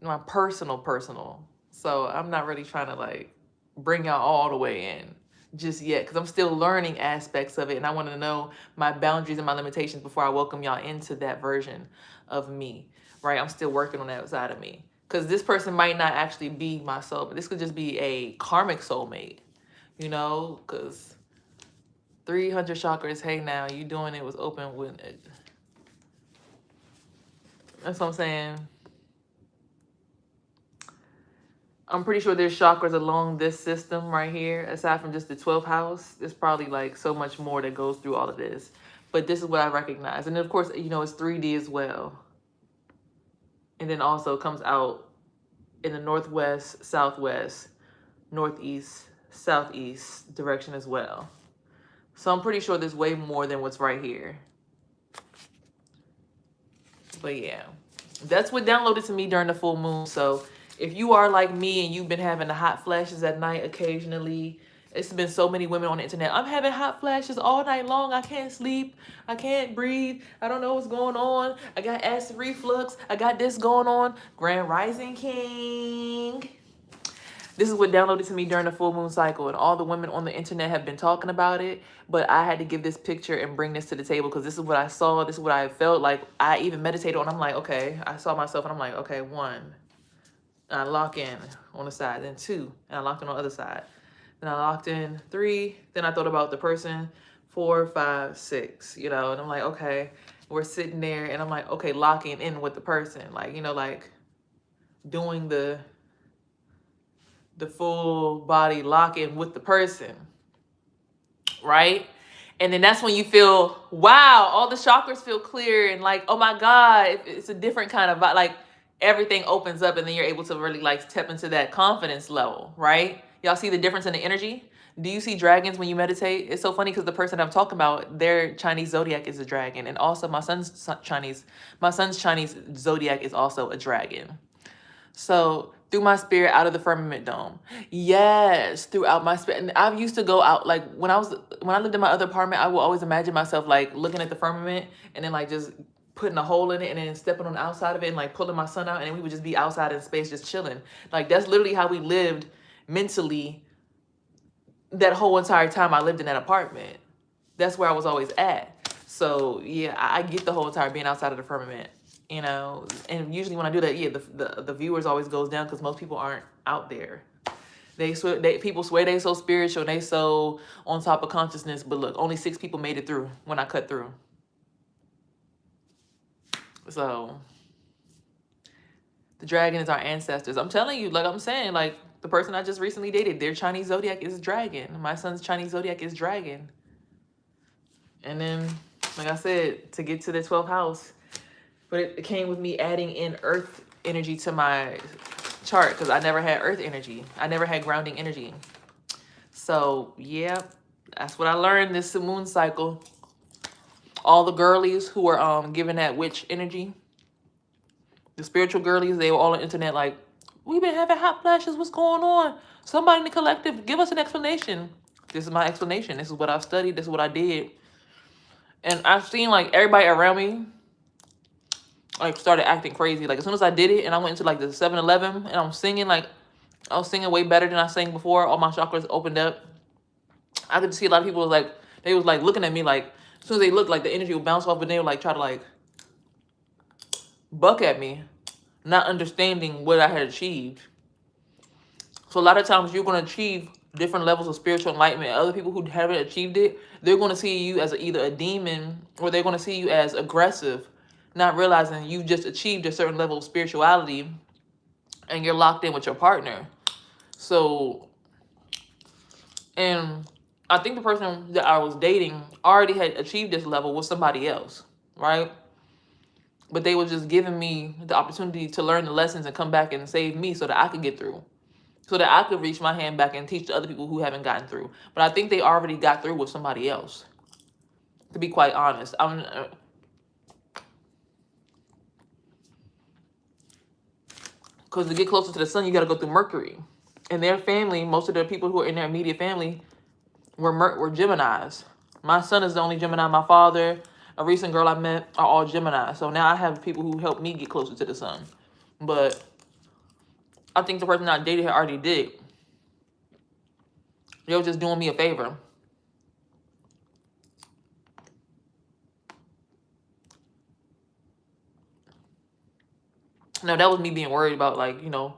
A: my personal. So I'm not really trying to like bring y'all all the way in just yet, because I'm still learning aspects of it and I want to know my boundaries and my limitations before I welcome y'all into that version of me, right? I'm still working on that side of me, because this person might not actually be my soul, but this could just be a karmic soulmate, you know, because 300 chakras, hey now, you doing it was open with it. That's what I'm saying. I'm pretty sure there's chakras along this system right here. Aside from just the 12th house, there's probably like so much more that goes through all of this. But this is what I recognize. And then of course, you know, it's 3D as well. And then also comes out in the northwest, southwest, northeast, southeast direction as well. So I'm pretty sure there's way more than what's right here. But yeah, that's what downloaded to me during the full moon. So if you are like me and you've been having the hot flashes at night occasionally, it's been so many women on the internet. I'm having hot flashes all night long. I can't sleep. I can't breathe. I don't know what's going on. I got acid reflux. I got this going on. Grand Rising King. This is what downloaded to me during the full moon cycle, and all the women on the internet have been talking about it, but I had to give this picture and bring this to the table because this is what I saw. This is what I felt like. I even meditated on. I'm like, okay, I saw myself and I'm like, okay, 1. And I lock in on the side, then 2, and I locked in on the other side. Then I locked in 3, then I thought about the person, 4, 5, 6, you know, and I'm like, okay, we're sitting there and I'm like, okay, locking in with the person, like, you know, like doing the full body lock-in with the person, right? And then that's when you feel, wow, all the chakras feel clear and like, oh my God, it's a different kind of, like everything opens up and then you're able to really like step into that confidence level, right? Y'all see the difference in the energy? Do you see dragons when you meditate? It's so funny because the person I'm talking about, their Chinese zodiac is a dragon. And also my son's Chinese zodiac is also a dragon. So through my spirit out of the firmament dome. Yes, throughout my spirit. And I used to go out, like when I lived in my other apartment, I would always imagine myself like looking at the firmament and then like just putting a hole in it and then stepping on the outside of it and like pulling my son out and then we would just be outside in space just chilling. Like that's literally how we lived mentally that whole entire time I lived in that apartment. That's where I was always at. So yeah, I get the whole entire being outside of the firmament. You know, and usually when I do that, yeah, the viewers always goes down because most people aren't out there. People swear they so spiritual, they so on top of consciousness, but look, only 6 people made it through when I cut through. So the dragon is our ancestors. I'm telling you, like I'm saying, like the person I just recently dated, their Chinese zodiac is dragon. My son's Chinese zodiac is dragon. And then, like I said, to get to the 12th house, but it came with me adding in earth energy to my chart because I never had earth energy. I never had grounding energy. So, yeah, that's what I learned this moon cycle. All the girlies who were giving that witch energy, the spiritual girlies, they were all on the internet like, we've been having hot flashes. What's going on? Somebody in the collective, give us an explanation. This is my explanation. This is what I've studied. This is what I did. And I've seen like everybody around me like started acting crazy. Like as soon as I did it and I went into like the 7-Eleven and I'm singing, like I was singing way better than I sang before. All my chakras opened up. I could see a lot of people was like, they was like looking at me like, as soon as they looked, like the energy would bounce off, and they would like try to like buck at me, not understanding what I had achieved. So a lot of times you're going to achieve different levels of spiritual enlightenment. Other people who haven't achieved it, they're going to see you as either a demon, or they're going to see you as aggressive, not realizing you just achieved a certain level of spirituality and you're locked in with your partner. So, and I think the person that I was dating already had achieved this level with somebody else, right? But they were just giving me the opportunity to learn the lessons and come back and save me so that I could get through. So that I could reach my hand back and teach the other people who haven't gotten through. But I think they already got through with somebody else. To be quite honest. Because to get closer to the sun, you got to go through Mercury. And their family, most of the people who are in their immediate family were Geminis. My son is the only Gemini. My father, a recent girl I met, are all Gemini. So now I have people who help me get closer to the sun. But I think the person I dated had already did. They were just doing me a favor. Now, that was me being worried about, like, you know,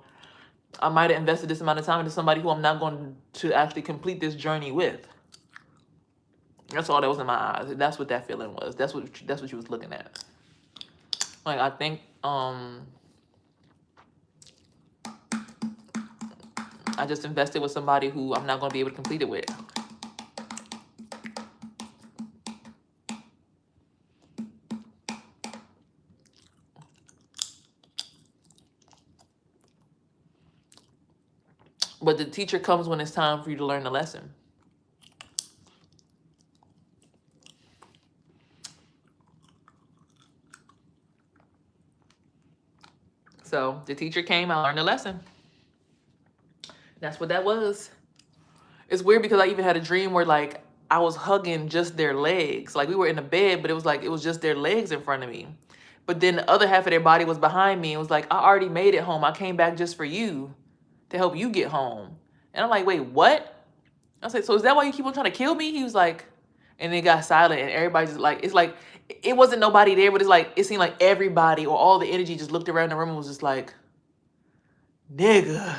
A: I might have invested this amount of time into somebody who I'm not going to actually complete this journey with. That's all that was in my eyes. That's what that feeling was. That's what you was looking at. Like, I think I just invested with somebody who I'm not going to be able to complete it with. But the teacher comes when it's time for you to learn the lesson. So the teacher came, I learned the lesson. That's what that was. It's weird because I even had a dream where like I was hugging just their legs. Like we were in a bed, but it was like it was just their legs in front of me. But then the other half of their body was behind me. It was like, I already made it home. I came back just for you to help you get home. And I'm like, wait, what? I was like, so is that why you keep on trying to kill me? He was like, and then got silent and everybody just like, it's like, it wasn't nobody there, but it's like, it seemed like everybody or all the energy just looked around the room and was just like, nigga.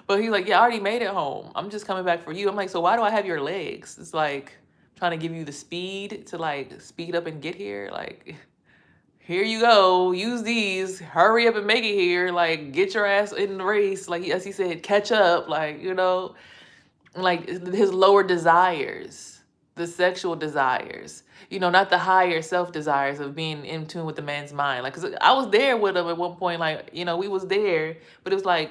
A: But he's like, yeah, I already made it home. I'm just coming back for you. I'm like, so why do I have your legs? It's like trying to give you the speed to like speed up and get here. Like, here you go. Use these. Hurry up and make it here. Like, get your ass in the race. Like, as he said, catch up. Like, you know, like his lower desires, the sexual desires, you know, not the higher self desires of being in tune with the man's mind. Like, 'cause I was there with him at one point, like, you know, we was there, but it was like,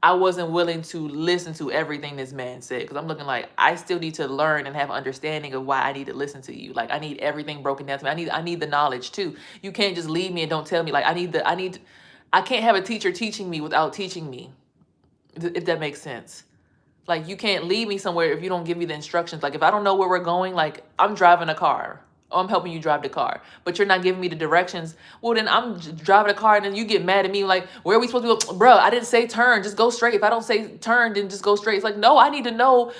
A: I wasn't willing to listen to everything this man said, because I'm looking like I still need to learn and have understanding of why I need to listen to you. Like I need everything broken down to me. I need the knowledge too. You can't just leave me and don't tell me. Like I can't have a teacher teaching me without teaching me, if that makes sense. Like you can't lead me somewhere if you don't give me the instructions. Like if I don't know where we're going, like I'm driving a car. Oh, I'm helping you drive the car, but you're not giving me the directions. Well, then I'm driving a car and then you get mad at me like, where are we supposed to go? Bro, I didn't say turn, just go straight. If I don't say turn, then just go straight. It's like, no, I need to know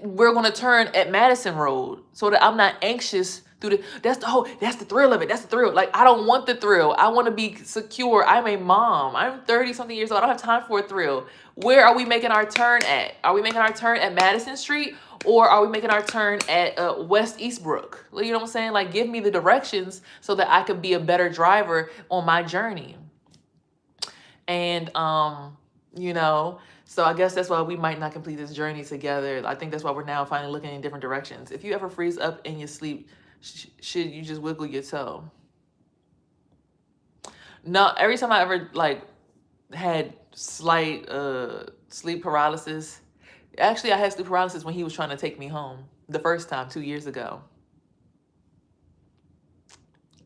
A: we're going to turn at Madison Road so that I'm not anxious through that's the thrill of it. That's the thrill. Like, I don't want the thrill. I want to be secure. I'm a mom. I'm 30 something years old. I don't have time for a thrill. Where are we making our turn at? Are we making our turn at Madison Street? Or are we making our turn at West Eastbrook? You know what I'm saying? Like, give me the directions so that I could be a better driver on my journey. And, you know, so I guess that's why we might not complete this journey together. I think that's why we're now finally looking in different directions. If you ever freeze up in your sleep, should you just wiggle your toe? No, every time I ever, like, had slight sleep paralysis. Actually, I had sleep paralysis when he was trying to take me home the first time 2 years ago.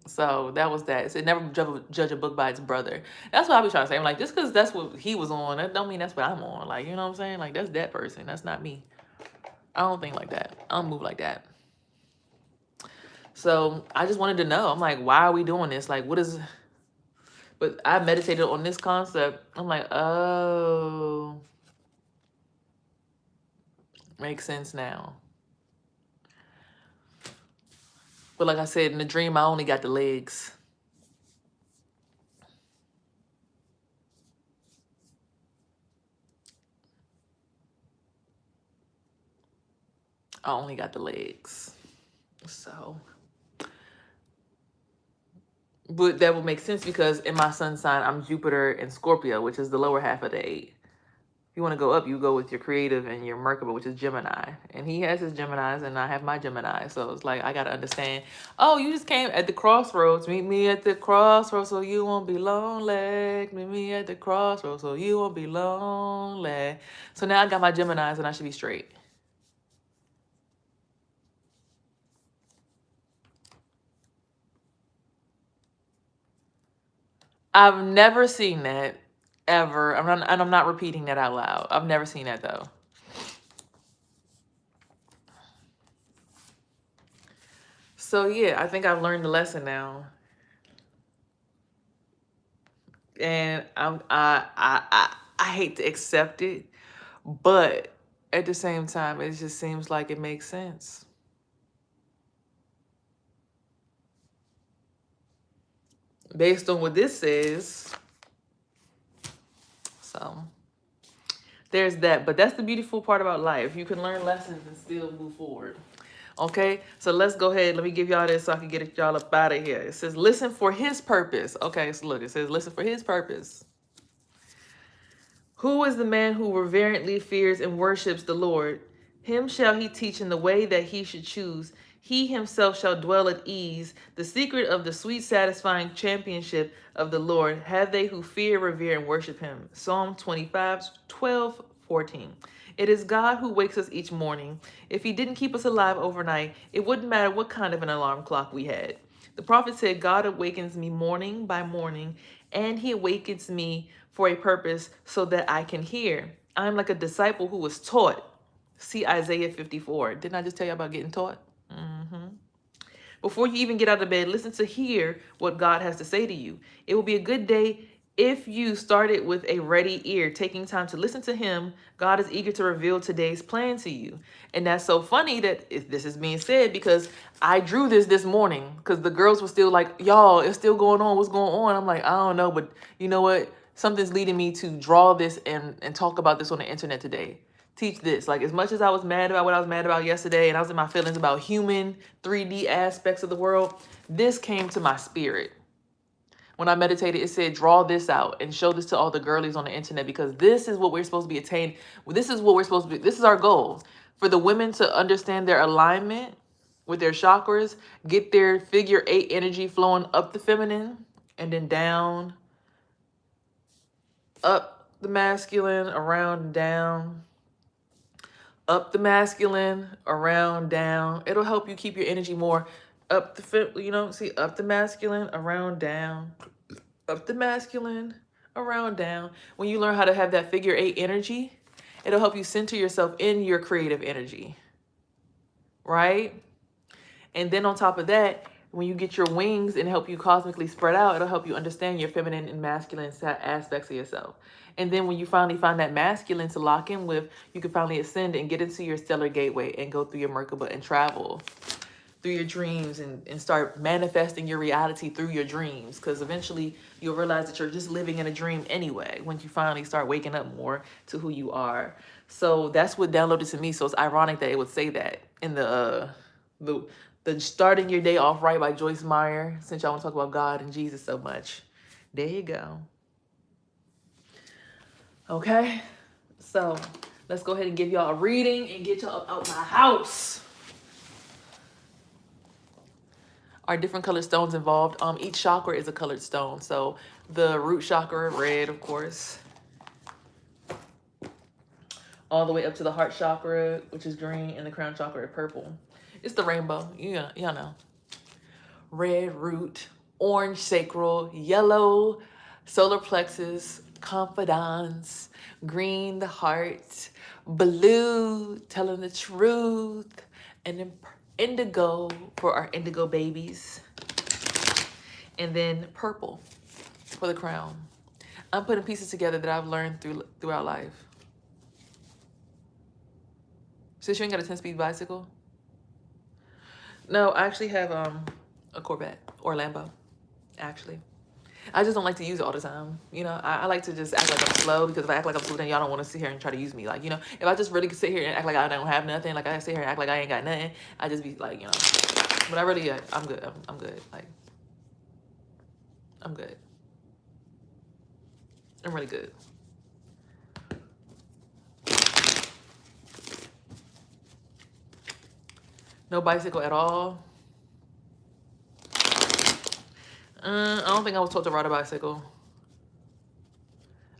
A: So that was that. It said never judge a book by its brother. That's what I be trying to say. I'm like, just because that's what he was on, that don't mean that's what I'm on. Like, you know what I'm saying? Like, that's that person. That's not me. I don't think like that. I don't move like that. So I just wanted to know. I'm like, why are we doing this? Like, what is... But I meditated on this concept. I'm like, oh, makes sense now. But like I said, in the dream, I only got the legs. I only got the legs. So, but that would make sense because in my sun sign, I'm Jupiter and Scorpio, which is the lower half of the 8. If you want to go up, you go with your creative and your Merkaba, which is Gemini. And he has his Geminis and I have my Gemini. So it's like, I got to understand, oh, you just came at the crossroads. Meet me at the crossroads so you won't be lonely. Meet me at the crossroads so you won't be lonely. So now I got my Geminis and I should be straight. I've never seen that ever. I'm not repeating that out loud. I've never seen that though. So yeah, I think I've learned the lesson now. And I hate to accept it, but at the same time, it just seems like it makes sense. Based on what this says. So there's that. But that's the beautiful part about life. You can learn lessons and still move forward. Okay, so let's go ahead. Let me give y'all this so I can get y'all up out of here. It says, listen for his purpose. Okay, so look, it says, listen for his purpose. Who is the man who reverently fears and worships the Lord? Him shall he teach in the way that he should choose. He himself shall dwell at ease. The secret of the sweet, satisfying championship of the Lord have they who fear, revere, and worship him. Psalm 25, 12, 14. It is God who wakes us each morning. If he didn't keep us alive overnight, it wouldn't matter what kind of an alarm clock we had. The prophet said, God awakens me morning by morning, and he awakens me for a purpose so that I can hear. I'm like a disciple who was taught. See Isaiah 54. Didn't I just tell you about getting taught? Before you even get out of bed, listen to hear what God has to say to you. It will be a good day if you started with a ready ear, taking time to listen to him. God is eager to reveal today's plan to you. And that's so funny that this is being said because I drew this morning because the girls were still like, y'all, it's still going on. What's going on? I'm like, I don't know. But you know what? Something's leading me to draw this and talk about this on the internet today. Teach this. Like, as much as I was mad about what I was mad about yesterday and I was in my feelings about human 3D aspects of the world, this came to my spirit. When I meditated, it said, draw this out and show this to all the girlies on the internet because this is what we're supposed to be attained. This is what we're supposed to be. This is our goal. For the women to understand their alignment with their chakras, get their figure 8 energy flowing up the feminine and then down, up the masculine, around and down. Up the masculine, around, down. It'll help you keep your energy more up the, see, up the masculine, around, down. Up the masculine, around, down. When you learn how to have that figure 8 energy, it'll help you center yourself in your creative energy, right? And then on top of that, when you get your wings and help you cosmically spread out, it'll help you understand your feminine and masculine aspects of yourself. And then when you finally find that masculine to lock in with, you can finally ascend and get into your stellar gateway and go through your Merkaba and travel through your dreams and start manifesting your reality through your dreams. Because eventually you'll realize that you're just living in a dream anyway, once you finally start waking up more to who you are. So that's what downloaded to me. So it's ironic that it would say that in the Starting Your Day Off Right by Joyce Meyer, since y'all want to talk about God and Jesus so much. There you go. Okay, so let's go ahead and give y'all a reading and get y'all out my house. Are different colored stones involved? Each chakra is a colored stone. So the root chakra, red, of course. All the way up to the heart chakra, which is green, and the crown chakra, purple. It's the rainbow, y'all know. Red root, orange sacral, yellow solar plexus, confidence, green the heart, blue telling the truth, and indigo for our indigo babies. And then purple for the crown. I'm putting pieces together that I've learned throughout life. Since you ain't got a 10-speed bicycle? No, I actually have a Corvette or Lambo, actually. I just don't like to use it all the time. You know, I like to just act like I'm slow, because if I act like I'm slow, then y'all don't want to sit here and try to use me. Like, you know, if I just really sit here and act like I don't have nothing, like I sit here and act like I ain't got nothing, I just be like, you know. But I really, I'm good. I'm good. Like, I'm good. I'm really good. No bicycle at all. I don't think I was taught to ride a bicycle.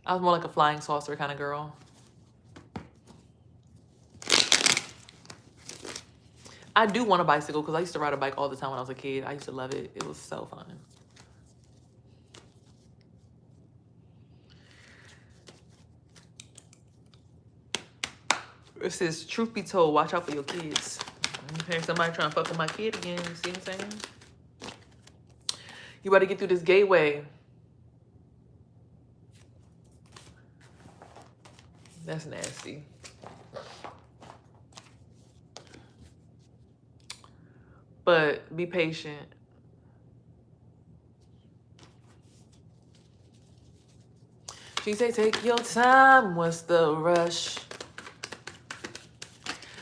A: I was more like a flying saucer kind of girl. I do want a bicycle because I used to ride a bike all the time when I was a kid. I used to love it. It was so fun. It says, truth be told, watch out for your kids. Okay, somebody trying to fuck with my kid again. You see what I'm saying? You better get through this gateway. That's nasty. But be patient. She say, take your time, what's the rush?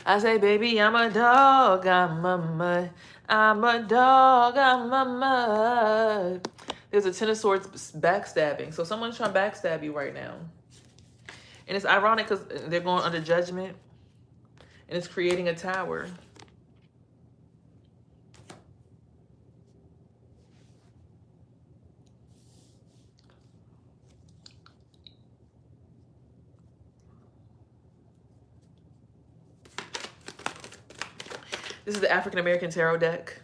A: I say, baby, I'm a dog, I'm a mud. I'm a dog, I'm a mud. There's a Ten of Swords backstabbing. So someone's trying to backstab you right now. And it's ironic because they're going under judgment. And it's creating a tower. This is the African American Tarot deck.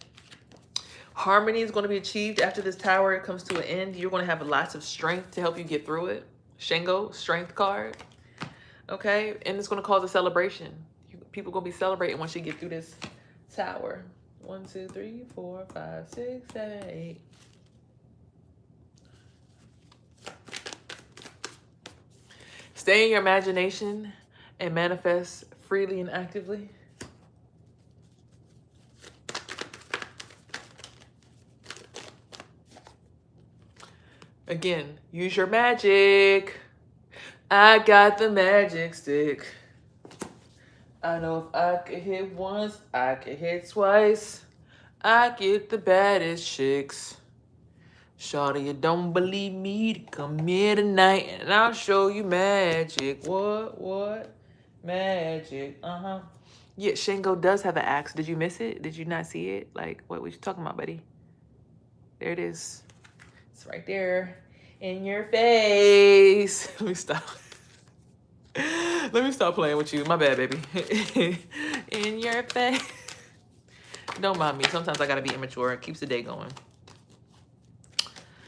A: Harmony is going to be achieved after this tower comes to an end. You're going to have lots of strength to help you get through it. Shango, strength card. Okay? And it's going to cause a celebration. People are going to be celebrating once you get through this tower. 1, 2, 3, 4, 5, 6, 7, 8. Stay in your imagination and manifest freely and actively. Again, use your magic. I got the magic stick. I know if I could hit once, I could hit twice. I get the baddest chicks. Shawty, you don't believe me? Come here tonight and I'll show you magic. What? Magic. Uh-huh. Yeah, Shango does have an axe. Did you miss it? Did you not see it? Like, what was you talking about, buddy? There it is. It's right there in your face. Let me stop. Let me stop playing with you. My bad, baby. In your face. Don't mind me. Sometimes I gotta be immature. It keeps the day going.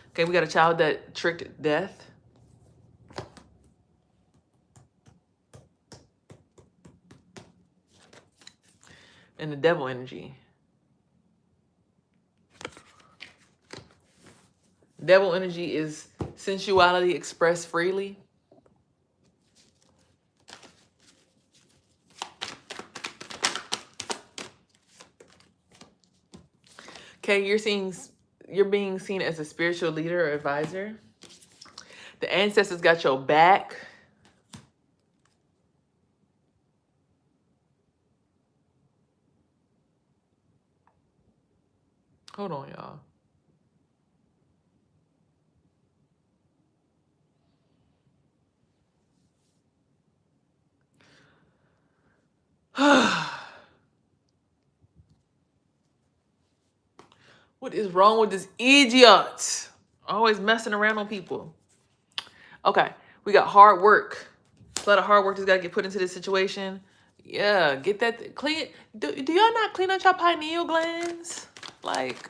A: Okay, we got a child that tricked death. And the devil energy. Devil energy is sensuality expressed freely. Okay, you're being seen as a spiritual leader or advisor. The ancestors got your back. Hold on, y'all. What is wrong with this idiot? Always messing around on people. Okay, we got hard work. A lot of hard work that's got to get put into this situation. Yeah, get that clean. Do y'all not clean out your pineal glands? Like,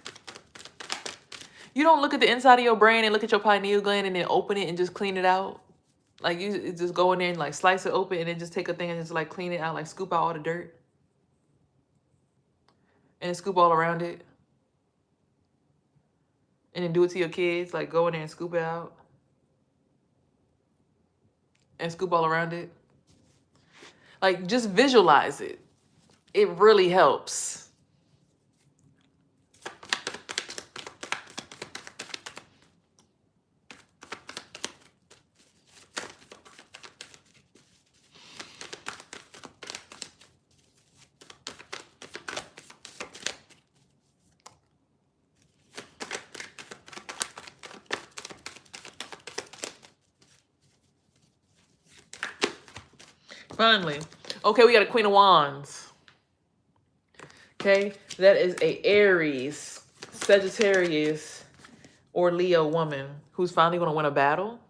A: you don't look at the inside of your brain and look at your pineal gland and then open it and just clean it out? Like, you just go in there and like slice it open and then just take a thing and just like clean it out, like scoop out all the dirt. and then scoop all around it, and then do it to your kids. Like go in there and scoop it out and scoop all around it. Like just visualize it. It really helps. Finally. Okay, we got a Queen of Wands. Okay, that is a Aries, Sagittarius, or Leo woman who's finally going to win a battle.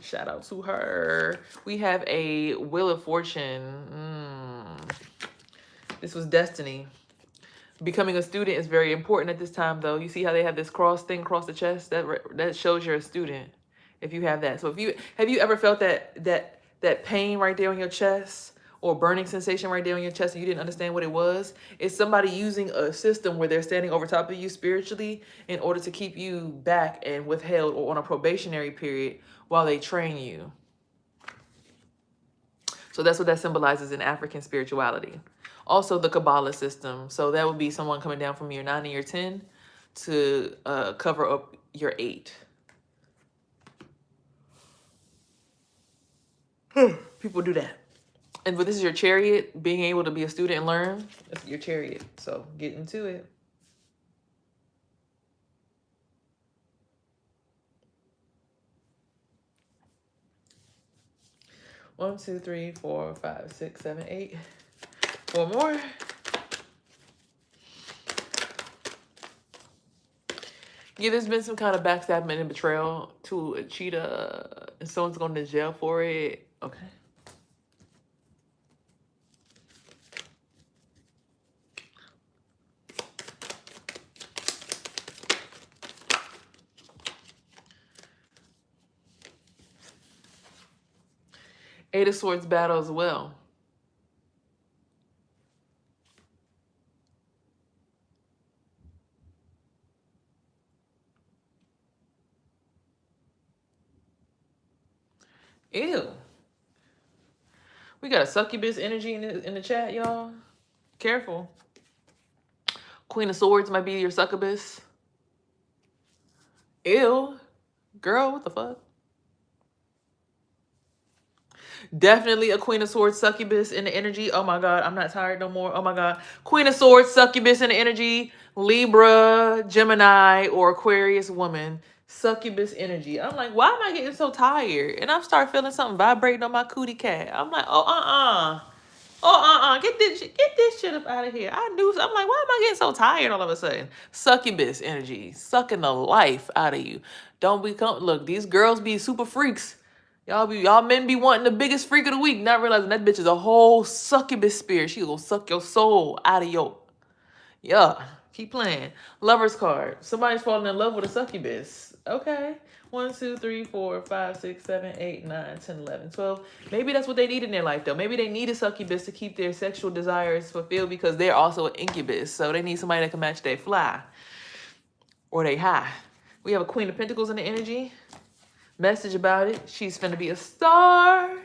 A: Shout out to her. We have a Wheel of Fortune. This was destiny. Becoming a student is very important at this time, though. You see how they have this cross thing across the chest? That shows you're a student if you have that. So have you ever felt that pain right there on your chest, or burning sensation right there on your chest, and you didn't understand what it was? It's somebody using a system where they're standing over top of you spiritually in order to keep you back and withheld or on a probationary period while they train you. So that's what that symbolizes in African spirituality. Also the Kabbalah system. So that would be someone coming down from your 9 and your 10 to cover up your 8. People do that. And but this is your chariot, being able to be a student and learn. That's your chariot. So get into it. One, 2, 3, 4, 5, 6, 7, 8. 4 more. Yeah, there's been some kind of backstabbing and betrayal to a cheetah, and someone's going to jail for it. Okay. Eight of Swords battle as well. Ew. We got a succubus energy in the chat, y'all. Careful. Queen of Swords might be your succubus. Ew. Girl, what the fuck? Definitely a Queen of Swords succubus in the energy. Oh my God, I'm not tired no more. Oh my God. Queen of Swords succubus in the energy. Libra, Gemini, or Aquarius woman. Succubus energy. I'm like, why am I getting so tired? And I start feeling something vibrating on my cootie cat. I'm like, get this shit up out of here. I'm like, why am I getting so tired all of a sudden? Succubus energy, sucking the life out of you. Don't become, look, these girls be super freaks. Y'all men be wanting the biggest freak of the week, not realizing that bitch is a whole succubus spirit. She gonna suck your soul out of your, yeah. Keep playing. Lover's card. Somebody's falling in love with a succubus. Okay. 1, 2, 3, 4, 5, 6, 7, 8, 9, 10, 11, 12. Maybe that's what they need in their life, though. Maybe they need a succubus to keep their sexual desires fulfilled because they're also an incubus. So they need somebody that can match their fly or they high. We have a Queen of Pentacles in the energy. Message about it. She's finna be a star.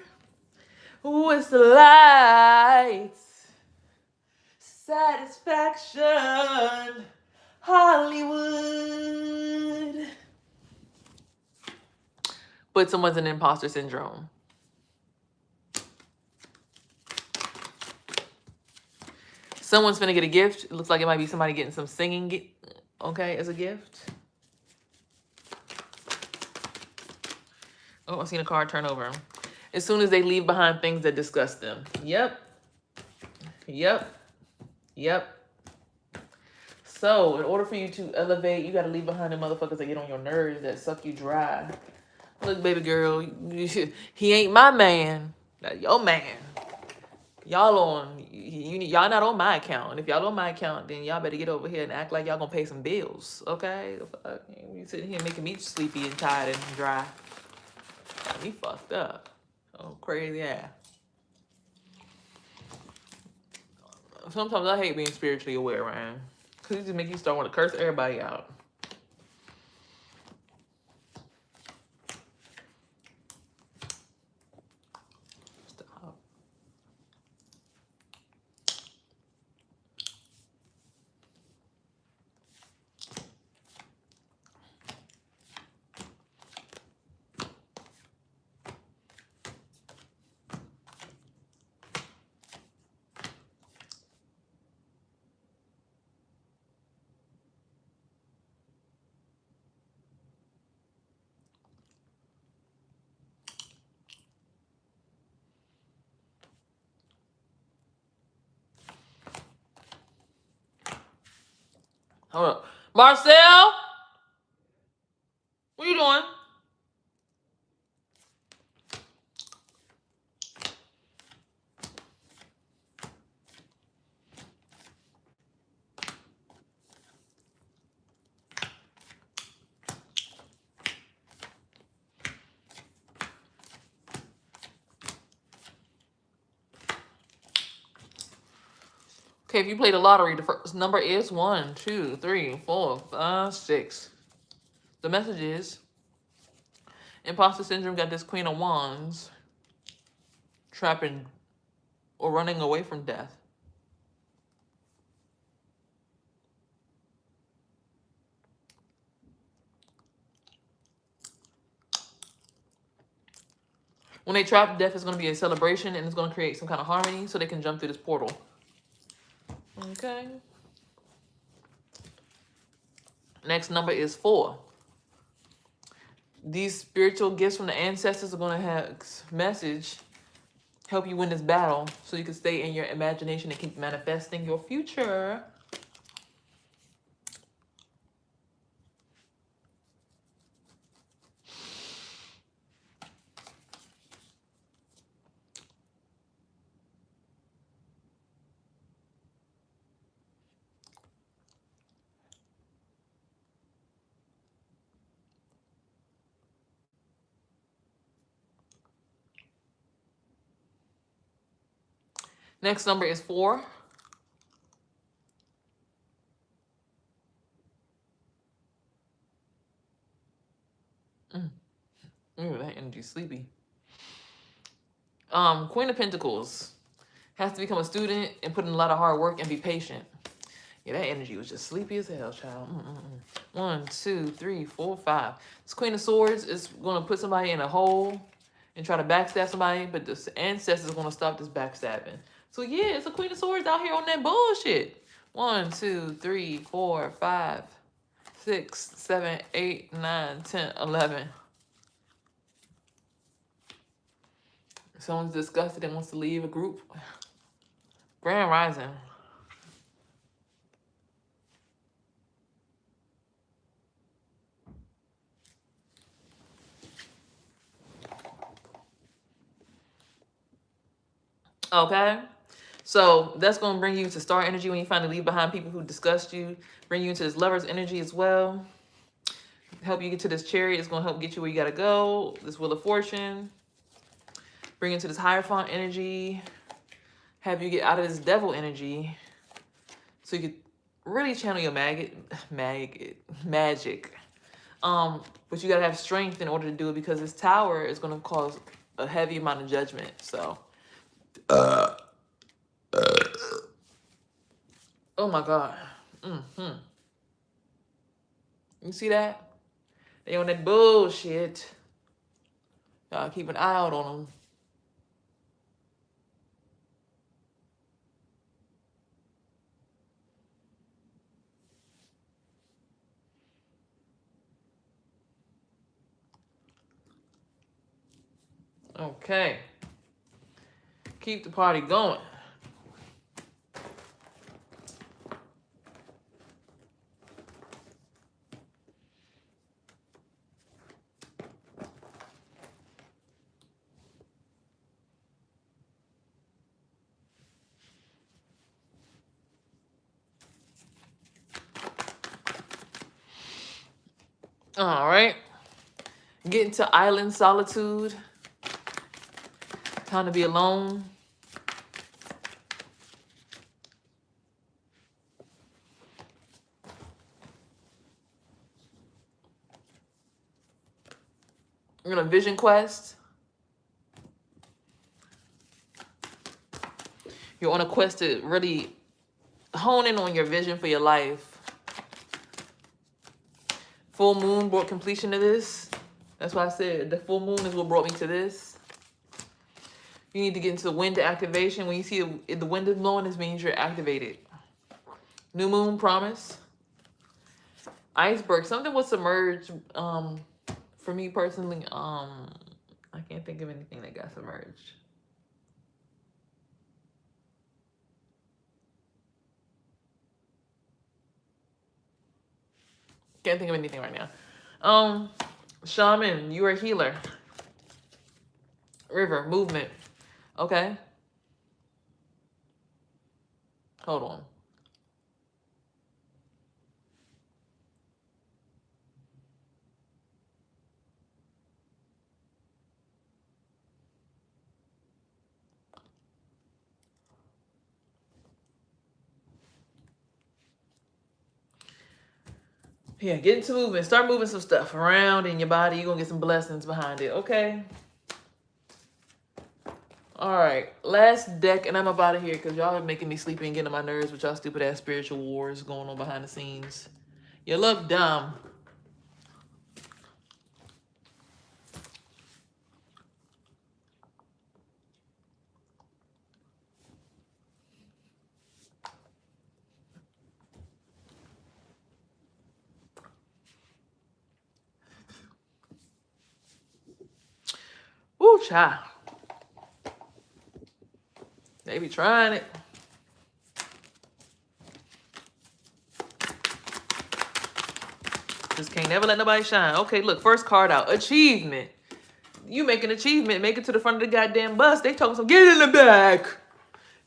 A: With the lights. Satisfaction. Hollywood. But someone's an imposter syndrome. Someone's finna get a gift. It looks like it might be somebody getting some singing, okay, as a gift. Oh, I've seen a card turn over. As soon as they leave behind things that disgust them. Yep. So, in order for you to elevate, you gotta leave behind the motherfuckers that get on your nerves, that suck you dry. Look, baby girl, he ain't my man. That's your man. Y'all not on my account. And if y'all on my account, then y'all better get over here and act like y'all gonna pay some bills, okay? You sitting here making me sleepy and tired and dry. Me fucked up. Oh, crazy ass. Sometimes I hate being spiritually aware, man. Because it just make you start want to curse everybody out. Stop. Hold up. Marcel? What are you doing? Okay, if you play the lottery, the first number is 1, 2, 3, 4, 5, 6. The message is imposter syndrome got this Queen of Wands trapping or running away from death. When they trap, death is going to be a celebration and it's going to create some kind of harmony so they can jump through this portal. Okay. Next number is 4. These spiritual gifts from the ancestors are going to have message help you win this battle so you can stay in your imagination and keep manifesting your future. Next number is 4. Ooh, that energy's sleepy. Queen of Pentacles has to become a student and put in a lot of hard work and be patient. Yeah, that energy was just sleepy as hell, child. 1, 2, 3, 4, 5. This Queen of Swords is going to put somebody in a hole and try to backstab somebody, but the ancestors are going to stop this backstabbing. So yeah, it's a Queen of Swords out here on that bullshit. 1, 2, 3, 4, 5, 6, 7, 8, 9, 10, 11. Someone's disgusted and wants to leave a group. Grand Rising. Okay? So that's going to bring you to star energy when you finally leave behind people who disgust you. Bring you into this lover's energy as well. Help you get to this chariot. It's going to help get you where you got to go. This Wheel of Fortune. Bring you into this Hierophant energy. Have you get out of this devil energy. So you could really channel your magic. But you got to have strength in order to do it because this tower is going to cause a heavy amount of judgment. So. Oh my God. You see that? They on that bullshit. Y'all keep an eye out on them. Okay. Keep the party going. All right. Get into island solitude. Time to be alone. You're on a vision quest. You're on a quest to really hone in on your vision for your life. Full moon brought completion to this. That's why I said the full moon is what brought me to this. You need to get into the wind activation. When you see the wind is blowing, this means you're activated. New moon promise. Iceberg. Something was submerged. For me personally, I can't think of anything that got submerged. Can't think of anything right now. Shaman, you are a healer. River, movement. Okay. Hold on. Yeah, get into movement. Start moving some stuff around in your body. You're going to get some blessings behind it, okay? All right, last deck, and I'm up out of here because y'all are making me sleepy and getting on my nerves with y'all stupid ass spiritual wars going on behind the scenes. You look dumb. Woo, child. They be trying it. Just can't never let nobody shine. Okay, look, first card out. Achievement. You make an achievement. Make it to the front of the goddamn bus. They talking some, get in the back.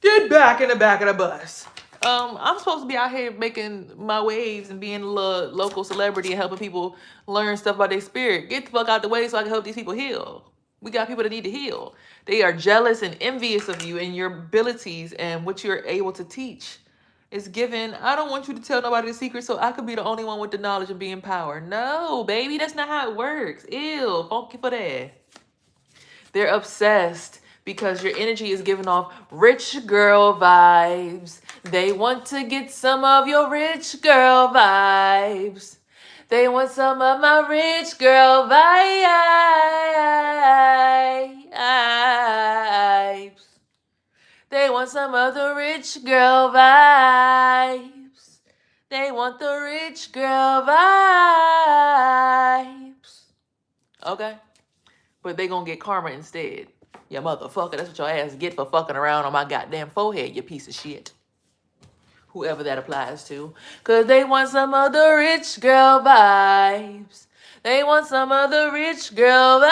A: Get back in the back of the bus. I'm supposed to be out here making my waves and being a little local celebrity and helping people learn stuff about their spirit. Get the fuck out the way so I can help these people heal. We got people that need to heal. They are jealous and envious of you and your abilities and what you're able to teach. It's given, I don't want you to tell nobody the secret so I could be the only one with the knowledge and be empowered. No, baby, that's not how it works. Ew, funky for that. They're obsessed because your energy is giving off rich girl vibes. They want to get some of your rich girl vibes. They want some of my rich girl vibes. They want some of the rich girl vibes. They want the rich girl vibes. Okay? But they gonna get karma instead. Ya motherfucker, that's what your ass get for fucking around on my goddamn forehead, you piece of shit. Whoever that applies to. Cause they want some of the rich girl vibes. They want some of the rich girl vibes.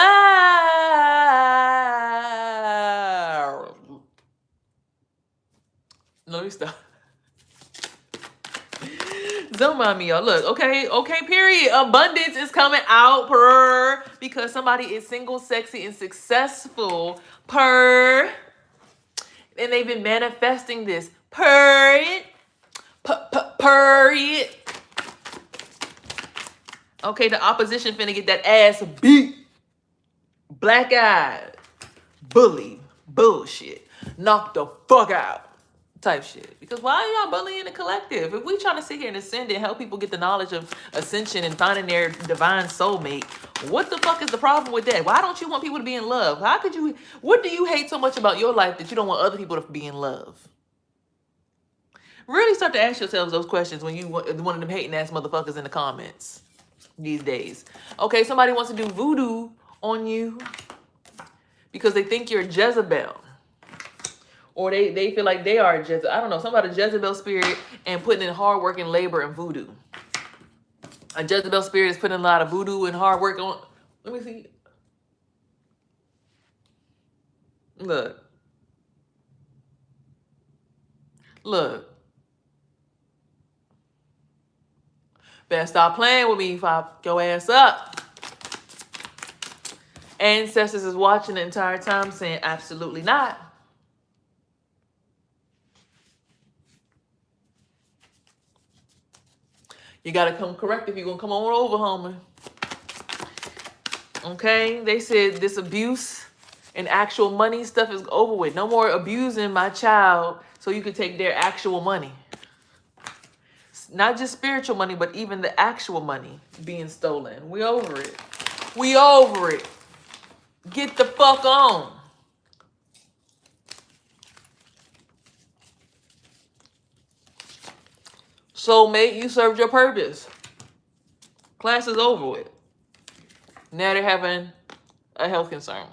A: Let me stop. Don't mind me, y'all. Look, okay, period. Abundance is coming out, per, because somebody is single, sexy, and successful, per, and they've been manifesting this, per it. Okay, the opposition finna get that ass beat. Black eyed. Bully. Bullshit. Knock the fuck out. Type shit. Because why are y'all bullying the collective? If we trying to sit here and ascend and help people get the knowledge of ascension and finding their divine soulmate, what the fuck is the problem with that? Why don't you want people to be in love? How could you, what do you hate so much about your life that you don't want other people to be in love? Really start to ask yourselves those questions when you one of them hating ass motherfuckers in the comments these days. Okay, somebody wants to do voodoo on you because they think you're a Jezebel. Or they feel like they are a Jezebel. I don't know, something about a Jezebel spirit and putting in hard work and labor and voodoo. A Jezebel spirit is putting a lot of voodoo and hard work on. Let me see. Look. Look. Better stop playing with me if I fuck your ass up. Ancestors is watching the entire time saying absolutely not. You gotta come correct if you're gonna come on over, homie. Okay? They said this abuse and actual money stuff is over with. No more abusing my child so you could take their actual money. Not just spiritual money, but even the actual money being stolen. We over it. We over it. Get the fuck on. Soulmate, you served your purpose. Class is over with. Now they're having a health concern.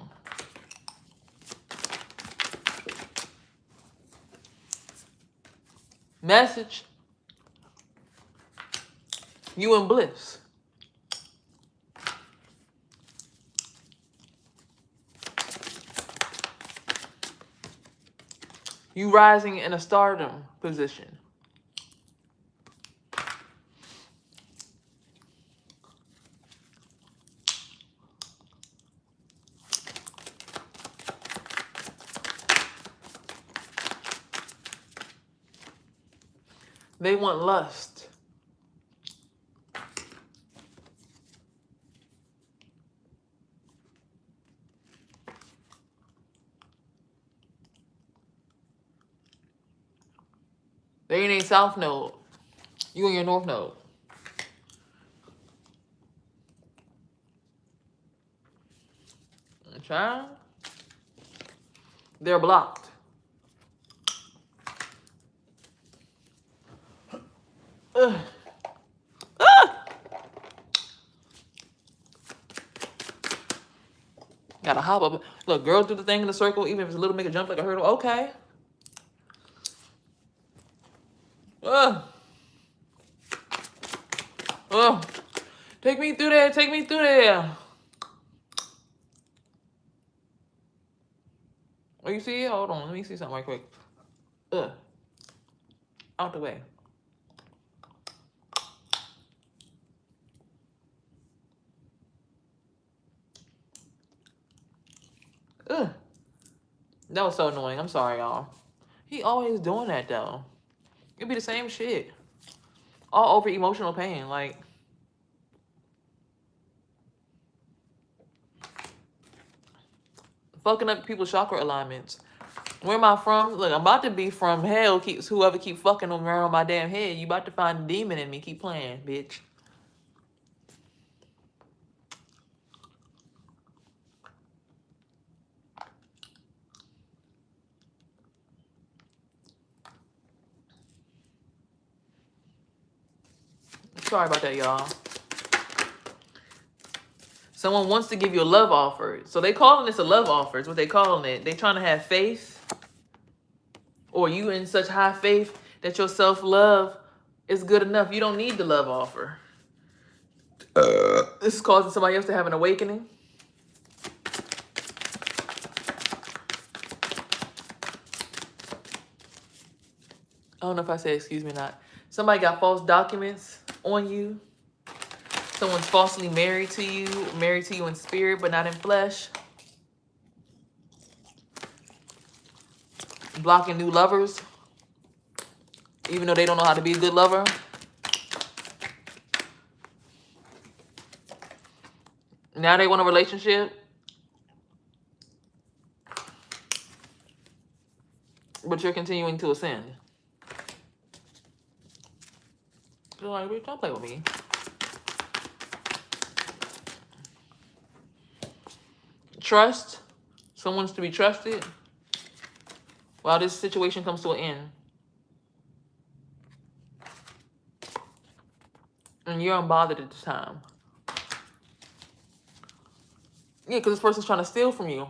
A: Message. You in bliss. You rising in a stardom position. They want lust. They ain't south node. You in your north node. Child. They're blocked. Ugh. Ah! Gotta hop up. Look, girls do the thing in the circle, even if it's a little, make a jump like a hurdle. Okay. Ugh. Ugh. Take me through there. Take me through there. Oh, you see it? Hold on. Let me see something right quick. Ugh. Out the way. Ugh. That was so annoying. I'm sorry, y'all. He always doing that, though. It'd be the same shit. All over emotional pain. Like, fucking up people's chakra alignments. Where am I from? Look, I'm about to be from hell. Keeps whoever keep fucking around my damn head. You about to find a demon in me. Keep playing, bitch. Sorry about that, y'all. Someone wants to give you a love offer. So they calling this a love offer. Is what they calling it. They trying to have faith. Or you in such high faith that your self-love is good enough. You don't need the love offer. This is causing somebody else to have an awakening. I don't know if I said excuse me or not. Somebody got false documents on you. Someone's falsely married to you in spirit, but not in flesh. Blocking new lovers, even though they don't know how to be a good lover. Now they want a relationship, but you're continuing to ascend. You're like, bitch, don't play with me. Trust. Someone's to be trusted while this situation comes to an end. And you're unbothered at this time. Yeah, because this person's trying to steal from you.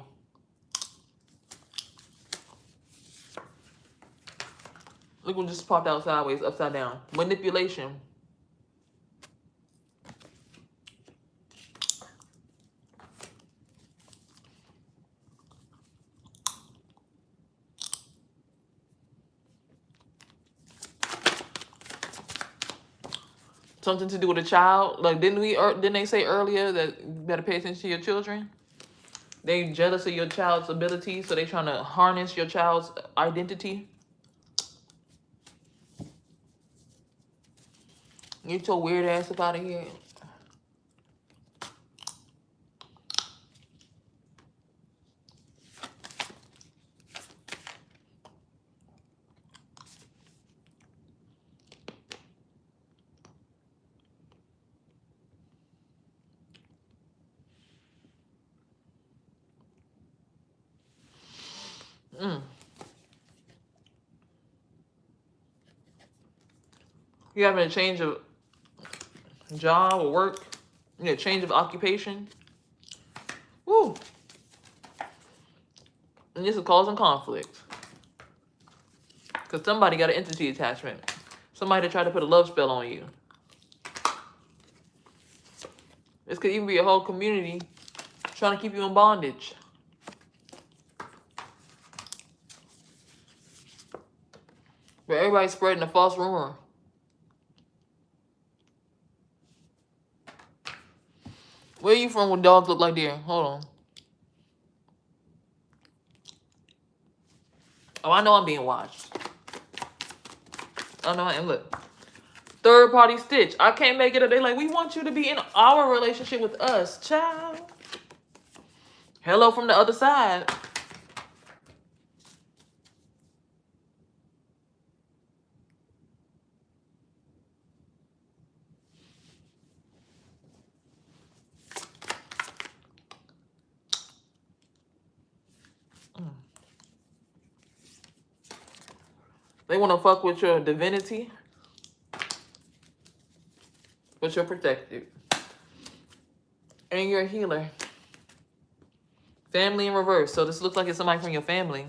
A: Look what just popped out sideways, upside down. Manipulation. Something to do with a child. Like, didn't they say earlier that you better pay attention to your children? They jealous of your child's ability, so they trying to harness your child's identity. Get your weird ass up out of here. You having a change of job or work, you know, change of occupation. Woo. And this is causing conflict. Because somebody got an entity attachment. Somebody that tried to put a love spell on you. This could even be a whole community trying to keep you in bondage. But everybody's spreading a false rumor. Where are you from when dogs look like deer? Hold on. Oh, I know I'm being watched. Oh, no, I am. Look. Third party stitch. I can't make it up. They like, we want you to be in our relationship with us, child. Hello from the other side. They want to fuck with your divinity, but you're protected. And you're a healer. Family in reverse. So this looks like it's somebody from your family.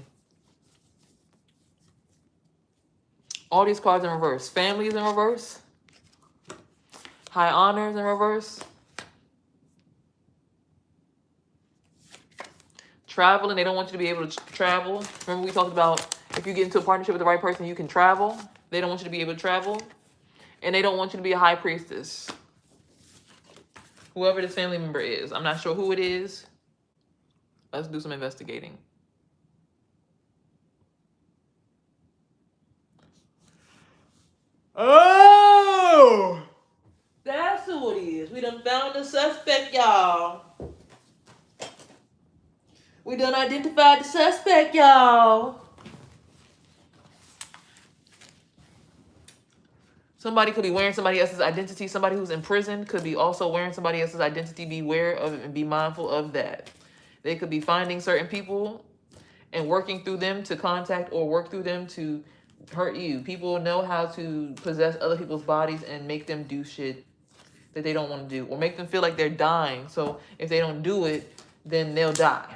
A: All these cards in reverse. Families in reverse. High honors in reverse. Traveling. They don't want you to be able to travel. Remember we talked about if you get into a partnership with the right person, you can travel. They don't want you to be able to travel. And they don't want you to be a high priestess. Whoever this family member is. I'm not sure who it is. Let's do some investigating. Oh! That's who it is. We done found the suspect, y'all. We done identified the suspect, y'all. Somebody could be wearing somebody else's identity. Somebody who's in prison could be also wearing somebody else's identity. Be aware of it and be mindful of that. They could be finding certain people and working through them to contact or work through them to hurt you. People know how to possess other people's bodies and make them do shit that they don't want to do, or make them feel like they're dying. So if they don't do it, then they'll die.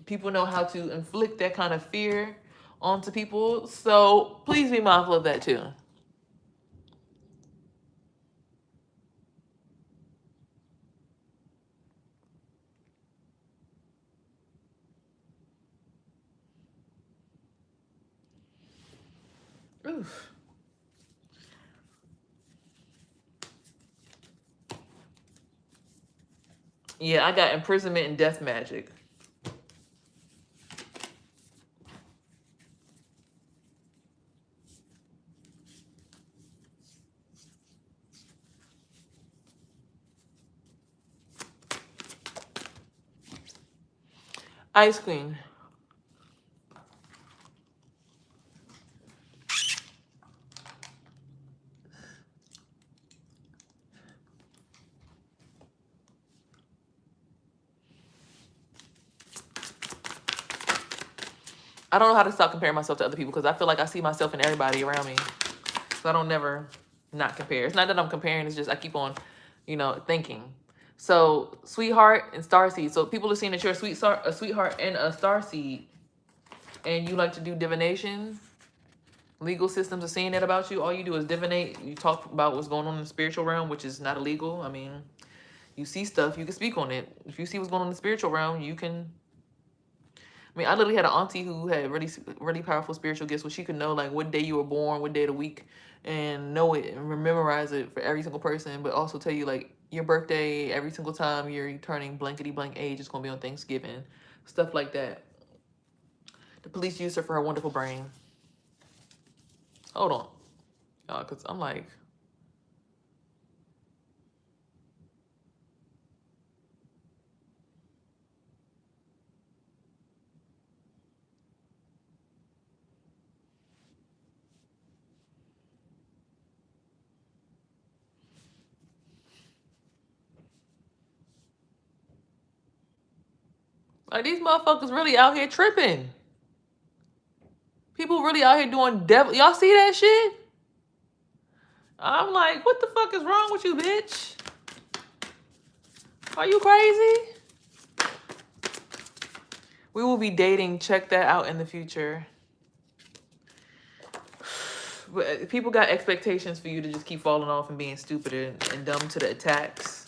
A: People know how to inflict that kind of fear onto people. So please be mindful of that too. Oof. Yeah, I got imprisonment and death magic. Ice Queen. I don't know how to stop comparing myself to other people because I feel like I see myself in everybody around me. So I don't never not compare. It's not that I'm comparing. It's just I keep on, thinking. So sweetheart and starseed. So people are seeing that you're a sweetheart and a starseed, and you like to do divination. Legal systems are seeing that about you. All you do is divinate. You talk about what's going on in the spiritual realm, which is not illegal. I mean, you see stuff, you can speak on it. If you see what's going on in the spiritual realm, you can. I mean, I literally had an auntie who had really, really powerful spiritual gifts where she could know like what day you were born, what day of the week, and know it and memorize it for every single person, but also tell you like your birthday every single time you're turning blankety blank age is going to be on Thanksgiving. Stuff like that. The police used her for her wonderful brain. Hold on. Because I'm like... Like, these motherfuckers really out here tripping. People really out here doing devil. Y'all see that shit? I'm like, what the fuck is wrong with you, bitch? Are you crazy? We will be dating. Check that out in the future. But people got expectations for you to just keep falling off and being stupid and dumb to the attacks.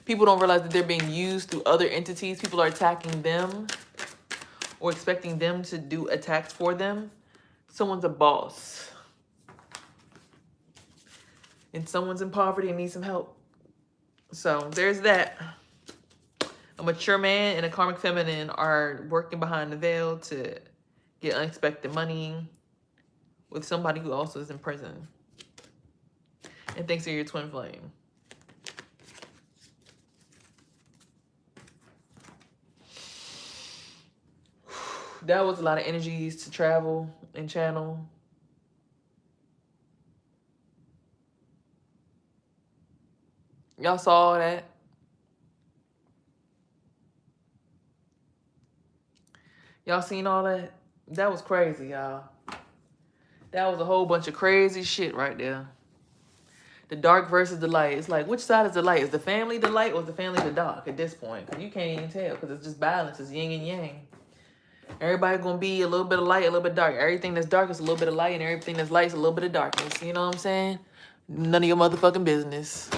A: People don't realize that they're being used through other entities. People are attacking them or expecting them to do attacks for them. Someone's a boss. And someone's in poverty and needs some help. So there's that. A mature man and a karmic feminine are working behind the veil to get unexpected money with somebody who also is in prison and thinks they're your twin flame. That was a lot of energies to travel and channel. Y'all saw that? Y'all seen all that? That was crazy, y'all. That was a whole bunch of crazy shit right there. The dark versus the light. It's like, which side is the light? Is the family the light or is the family the dark at this point? Because you can't even tell because it's just balance. It's yin and yang. Everybody going to be a little bit of light, a little bit dark. Everything that's dark is a little bit of light and everything that's light is a little bit of darkness. You know what I'm saying? None of your motherfucking business.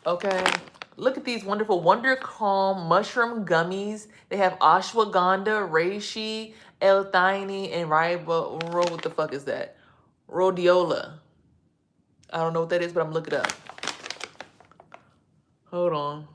A: Okay. Look at these wonderful Wonder Calm mushroom gummies. They have ashwagandha, reishi, L-theanine, and what the fuck is that? Rhodiola. I don't know what that is, but I'm looking it up. Hold on.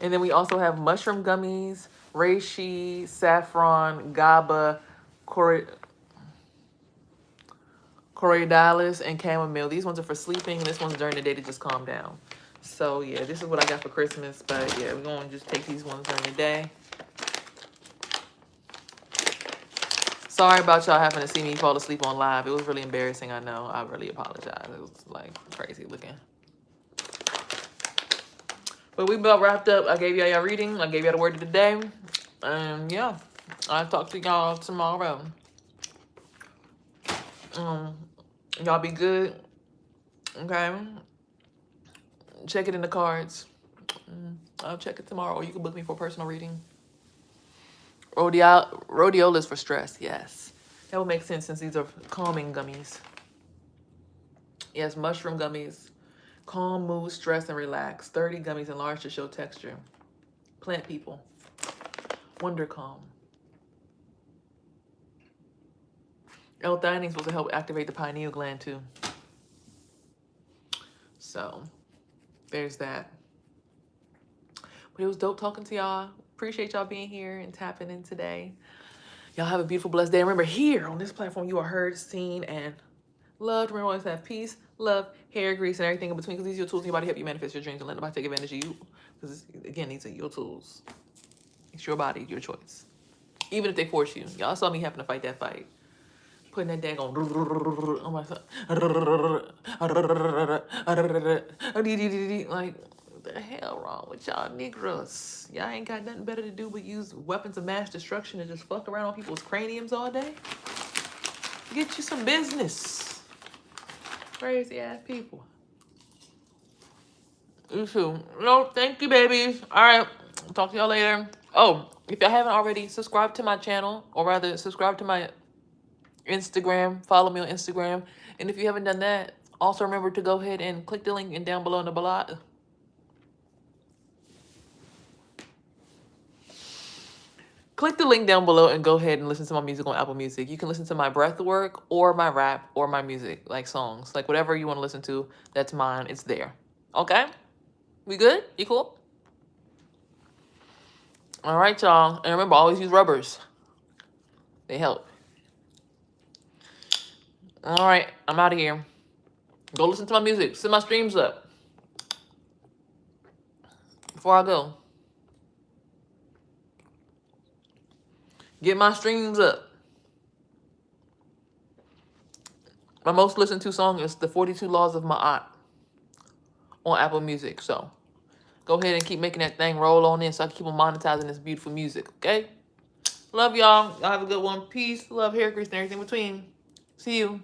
A: And then we also have mushroom gummies, reishi, saffron, GABA, corydalis, and chamomile. These ones are for sleeping. This one's during the day to just calm down. So yeah, this is what I got for Christmas. But yeah, we're going to just take these ones during the day. Sorry about y'all having to see me fall asleep on live. It was really embarrassing, I know. I really apologize. It was like crazy looking. But we about wrapped up. I gave y'all reading. I gave y'all the word of the day. And yeah, I'll talk to y'all tomorrow. Y'all be good. Okay. Check it in the cards. I'll check it tomorrow. Or you can book me for a personal reading. Rhodiola is for stress. Yes. That would make sense since these are calming gummies. Yes, mushroom gummies. Calm, mood, stress, and relax. 30 gummies enlarged to show texture. Plant people. Wonder Calm. L-theanine is supposed to help activate the pineal gland too. So, there's that. But it was dope talking to y'all. Appreciate y'all being here and tapping in today. Y'all have a beautiful, blessed day. Remember, here on this platform, you are heard, seen, and loved. Remember, always have peace, love, hair grease, and everything in between. Because these are your tools in your body to help you manifest your dreams and let nobody take advantage of you. Because, again, these are your tools. It's your body, your choice. Even if they force you. Y'all saw me having to fight that fight. Putting that daggone on myself. Like, what the hell wrong with y'all Negroes? Y'all ain't got nothing better to do but use weapons of mass destruction and just fuck around on people's craniums all day? Get you some business. Crazy ass people. You too. No, thank you, babies. All right. Talk to y'all later. Oh, if y'all haven't already, subscribe to my channel, or rather, subscribe to my Instagram. Follow me on Instagram. And if you haven't done that, also remember to go ahead and click the link and down below in the blog. Click the link down below and go ahead and listen to my music on Apple Music. You can listen to my breath work or my rap or my music, like songs. Like whatever you want to listen to, that's mine. It's there. Okay? We good? You cool? All right, y'all. And remember, always use rubbers. They help. All right. I'm out of here. Go listen to my music. Send my streams up. Before I go. Get my streams up. My most listened to song is The 42 Laws of Ma'at on Apple Music. So Go ahead and keep making that thing roll on in so I can keep on monetizing this beautiful music, okay? Love y'all. Y'all have a good one. Peace, love, hair grease, and everything in between. See you.